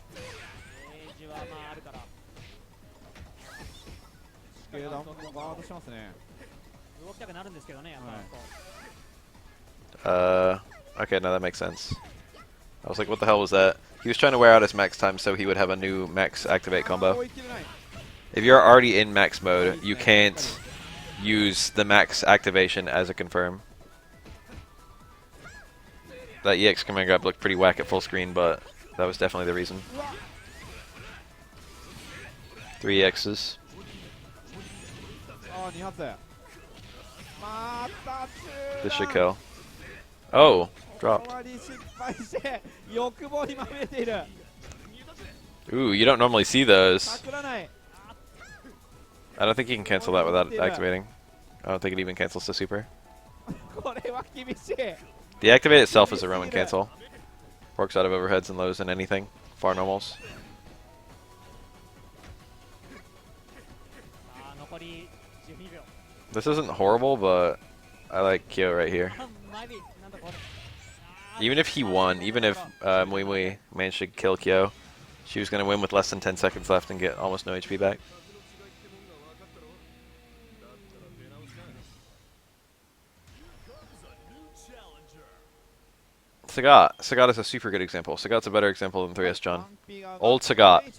ゲージはまああるから。スケーダンもガードしますね。動きたくなるんですけどね、やっぱりこう。Okay, now that makes sense. I was like, what the hell was that? He was trying to wear out his max time so he would have a new max activate combo. If you're already in max mode, you can't use the max activation as a confirm. That EX command grab looked pretty whack at full screen, but that was definitely the reason. 3 EXs. あ、2発。また This should kill. Oh, dropped. 終わり失敗して欲望にまみれている。 Ooh, you don't normally see those. パクらない。 I don't think you can cancel that without activating. I don't think it even cancels the super. これは厳しい。 The activate itself is a Roman cancel. Works out of overheads and lows and anything. Far normals. さあ残り12秒。 This isn't horrible, but I like Kyo right here. マイビーなんだこれ。 Even if he won, even if Mui Mui managed to kill Kyo, she was going to win with less than 10 seconds left and get almost no HP back. Sagat. Sagat is a super good example. Sagat's a better example than 3S John. Old Sagat.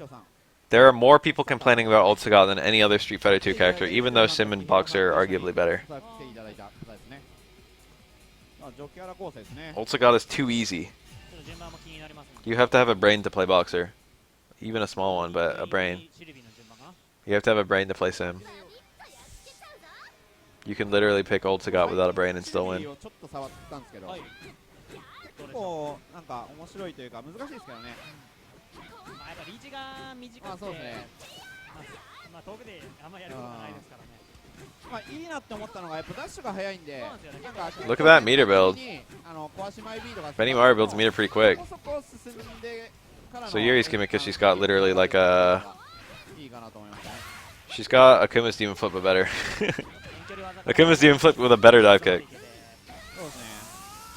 There are more people complaining about Old Sagat than any other Street Fighter 2 character, even though Sim and Boxer are arguably better. Old Sagat is too easy. ちょっと順番も気になりますね。 You have to have a brain to play Boxer. Even a small one, but a brain. シルビーの順番かな。 You have to have a brain to play Sim. You can literally pick Old Sagat without a brain and still win. ちょっと触ったんですけど、はい。どうでしょう。結構なんか面白いというか難しいですけどね。まあやっぱリーチが短くて、あ、そうですね。まあ遠くであんまりやることがないですからね。まあいいなって思ったのがやっぱダッシュが速いんで、そうなんですよね。なんか Look at that meter build. 壊し前ビートが Benny Mario builds meter pretty quick. そこ進んでからの So Yuri's gimmick is she's got literally like a... いいかなと思いましたね。 She's got Akuma's Demon Flip, but better. Akuma's even flipped with a better dive kick. そうですね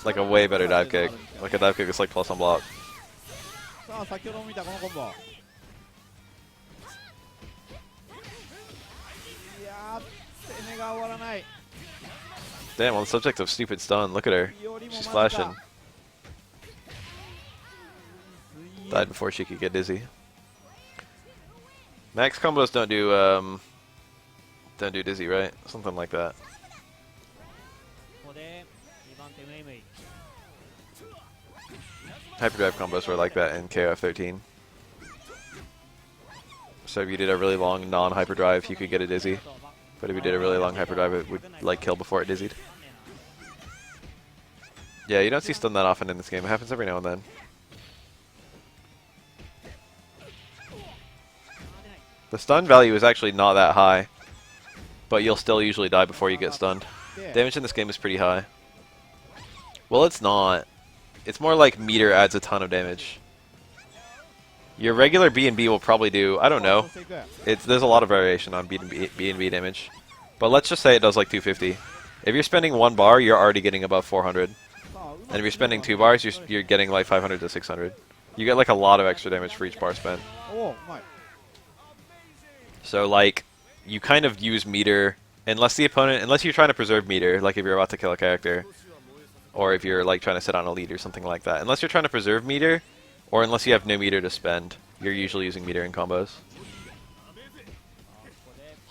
Like a way better dive kick. Like a dive kick that's like plus on block. さあ先ほども見たこのコンボいやー攻めが終わらない Damn, on the subject of stupid stun, look at her. よりも She's まず flashing. か Died before she could get dizzy. Max combos don't do dizzy, right? Something like that. ここで2番手ムイムイ Hyperdrive combos were like that in KoF13. So if you did a really long non-hyperdrive, you could get a dizzy. But if you did a really long hyperdrive, it would like kill before it dizzied. Yeah, you don't see stun that often in this game. It happens every now and then. The stun value is actually not that high, but you'll still usually die before you get stunned. で Damage in this game is pretty high. Well, it's not. It's more like meter adds a ton of damage. Your regular B&B will probably do, I don't know. そしていく There's a lot of variation on B&B damage. But let's just say it does like 250. If you're spending 1 bar, you're already getting above 400. さあうまく And if you're spending 2 bars, you're getting like 500 to 600. You get like a lot of extra damage for each bar spent. おおうまい So like, you kind of use meter, unless you're trying to preserve meter, like if you're about to kill a character, or if you're like trying to sit on a lead or something like that. Unless you're trying to preserve meter, or unless you have no meter to spend, you're usually using meter in combos.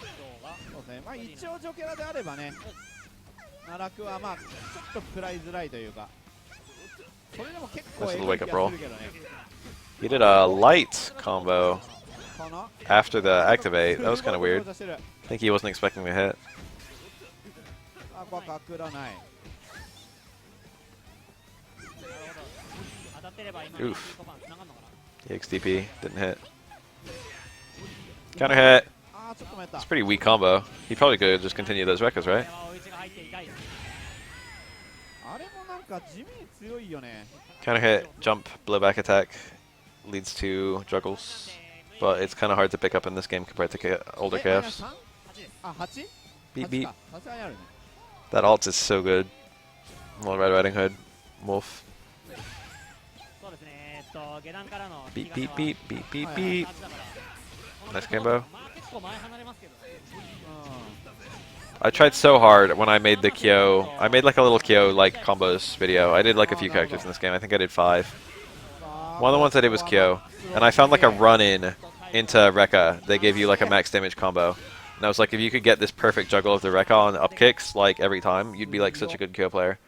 そうですねまあ一応ジョケラであればね奈落はまあちょっと食らいづらいというかそれでも結構 Nice エ little グい wake 気 up が roll. するけどね He did a light combo この after the activate. That was kind of weird. してる I think he wasn't expecting the hit. あここは隠らない 当たってれば今 Oof. 5番繋がんのかな EXDP didn't hit. Counter hit. あーちょっと待った It's a pretty weak combo. He probably could have just continued those Rekkas, こ right? れは追い打ちが入って痛いあれもなんか地味に強いよね Counter hit, jump, blowback attack leads to juggles. But it's kind of hard to pick up in this game compared to older えマイナ KFs. ス 3? あ 8? Beep 8 beep. かさすがにあるね That alt is so good. Well, Red Riding Hood, Wolf. そうですね下段からの Beep beep beep beep beep はい beep. 感じだから Nice combo. まあ結構前離れますけど う I tried so hard when I made the Kyo. I made like a little Kyo like combos video. I did like a few characters in this game. I think I did 5. ん One of the ones I did was Kyo, and I found like a run-in into Rekka. They gave you like a max damage combo. And I was like, if you could get this perfect juggle of the Rekka on up kicks like every time, you'd be like such a good Kyo player.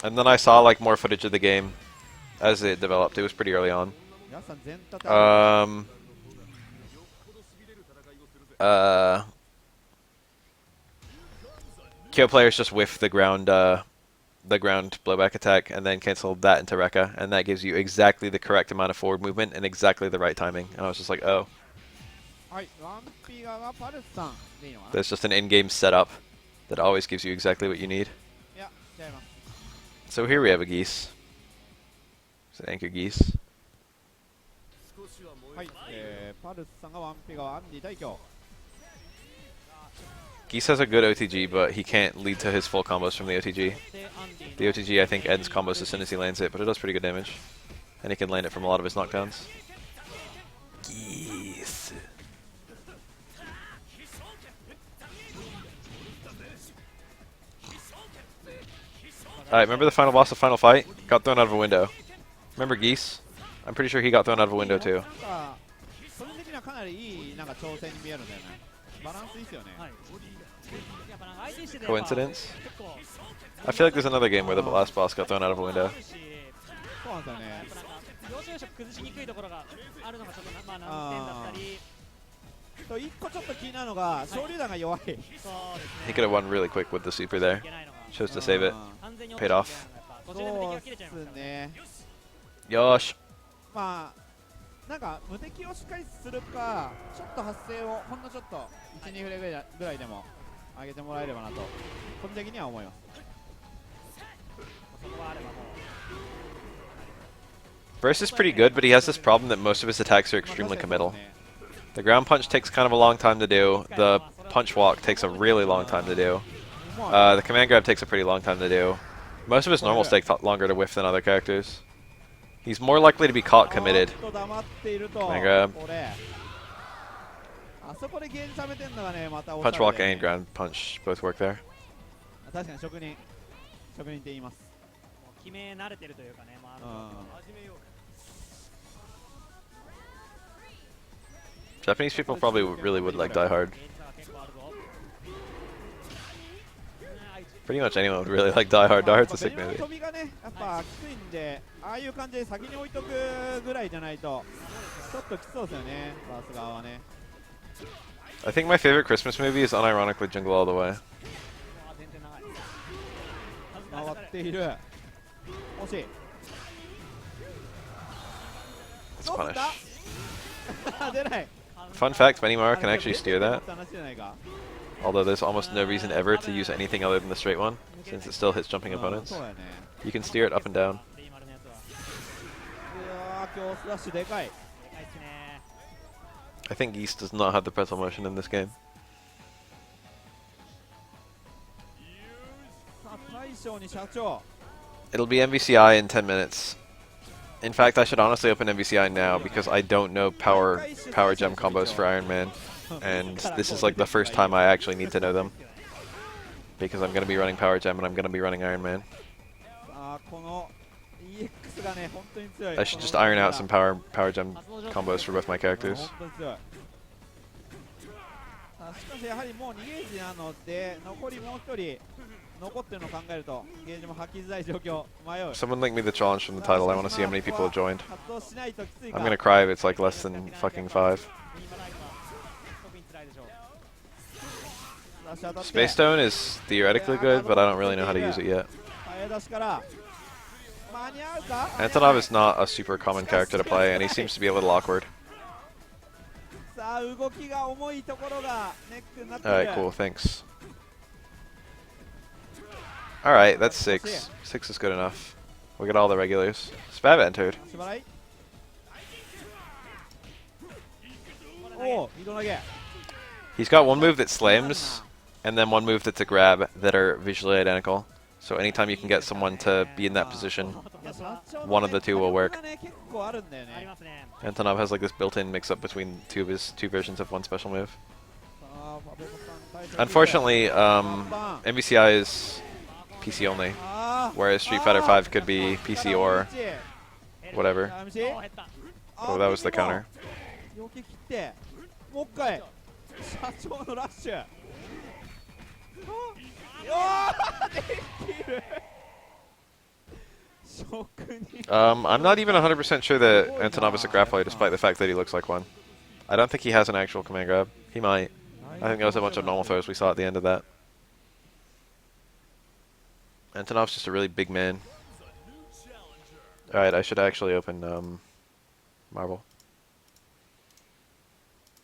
And then I saw like more footage of the game as it developed. It was pretty early on. 皆さん全体 Kyo players just whiff the ground blowback attack and then cancel that into Rekka, and that gives you exactly the correct amount of forward movement and exactly the right timing. And I was just like, oh, はいワンピーがパルスさんでいいのかな there's just an in-game setup that always gives you exactly what you need. いや違います So here we have a geese. It's an anchor geese. はい、パルスさんがワンピがアンディ大京 Geese has a good OTG, but he can't lead to his full combos from the OTG. でアンディ The OTG, I think, ends combos as soon as he lands it, but it does pretty good damage. And he can land it from a lot of his knockdowns. Geese. Alright, remember the final boss of Final Fight? Got thrown out of a window. Remember Geese? I'm pretty sure he got thrown out of a window too. なんか個人的にはかなりいいなんか挑戦に見えるんだよねバランスいいっすよねはいやっぱなんか相手にしててやっぱ Coincidence? 結構 I feel like there's another game where the last boss got thrown out of a window. あるしそうなんですよねやっぱなんか要所要所崩しにくいところがあるのがちょっとまあ難点だったりと一個ちょっと気になるのが昇竜弾が弱いそうですね He could have won really quick with the super い there. けないのが Chose to save it. 完全に Paid off. 途中で無敵が切れちゃいそうっすますからね Yosh. まあなんか無敵をしっかりするかちょっと発生をほんのちょっと12フレぐらいでも上げてもらえればなと個人的には思います そこがあればもう Burst is pretty good, but he has this problem that most of his attacks are まあ extremely 確かにそう committal. ですね The ground punch takes kind of a long time to do. The punch walk takes a really long time to do. もう The command grab takes a pretty long time to do. Most of his normals take longer to whiff than other characters. He's more likely to be caught committed. ちょっと黙っていると Command grab. これあそこでゲージ貯めてんのがねまたおしゃ Punch れ walk で and ground punch both work there. 確かに職人って言いますもう決め慣れてるというかね、まあ、始めよう Japanese people probably really would like Die Hard. ゲージ差が結構あるぞ Pretty much anyone would really like Die Hard. Die Hard's a sick ベルの movie. 飛びがねやっぱきついんでああいう感じで先に置いとくぐらいじゃないとちょっときつそうですよねバース側はね I think my favorite Christmas movie is unironically Jingle All the Way. うわ全然長い回っている惜しい Let's どうすん punish. だ出ない Fun fact, Benimara can actually steer that, 話じゃないか although there's almost no reason ever to use anything other than the straight one, since it still hits jumping うん opponents. そうやね You can steer it up and down. デイマルのやつは今日スラッシュでかいでかいっすね I think Geese does not have the pretzel motion in this game. さあ大将に社長 It'll be MVCI in 10 minutes. In fact, I should honestly open MVCI now because I don't know power gem combos for Iron Man, and this is like the first time I actually need to know them because I'm going to be running power gem and I'm going to be running Iron Man. さあこの EX がね本当に強い I should just iron out some power gem combos for both my 本 characters. 当に強いさあしかしやはりもう2ゲージなので残りもう1人残ってるのを考えるとゲージも吐きづらい状況迷う Someone link me the challenge from the title. I want to see how many people have joined. 発動しないときついか I'm going to cry if it's like less than fucking 5. デイマライトは特に辛いでしょう スラッシュ当たって Space Stone is theoretically good, but I don't really know how to use it yet. 早出しから間に合うか Antonov is not a super common character to play, and he seems to be a little awkward. さあ動きが重いところがネックになっている Alright, cool, thanks. Alright, that's 6. 6 is good enough. We got all the regulars. Spav entered. 足払いおお二度投げ He's got one move that slams, and then one move that's a grab that are visually identical. So anytime you can get someone to be in that position, one of the two will work. 結構あるんだよありね ますね Antonov has like this built-in mix-up between two of his two versions of one special move. さあ馬部さん対戦 Unfortunately, MVCI is PC only, あー whereas Street Fighter 5 could be PC or あ whatever. ー MC お減った Oh, that was the counter. 避け切ってもう一回社長のラッシュおーできる職人 I'm not even 100% sure that Antonov is a grappler, despite the fact that he looks like one. I don't think he has an actual command grab. He might. I think there was a bunch of normal throws we saw at the end of that. Antonov's just a really big man. Alright, I should actually open Marble.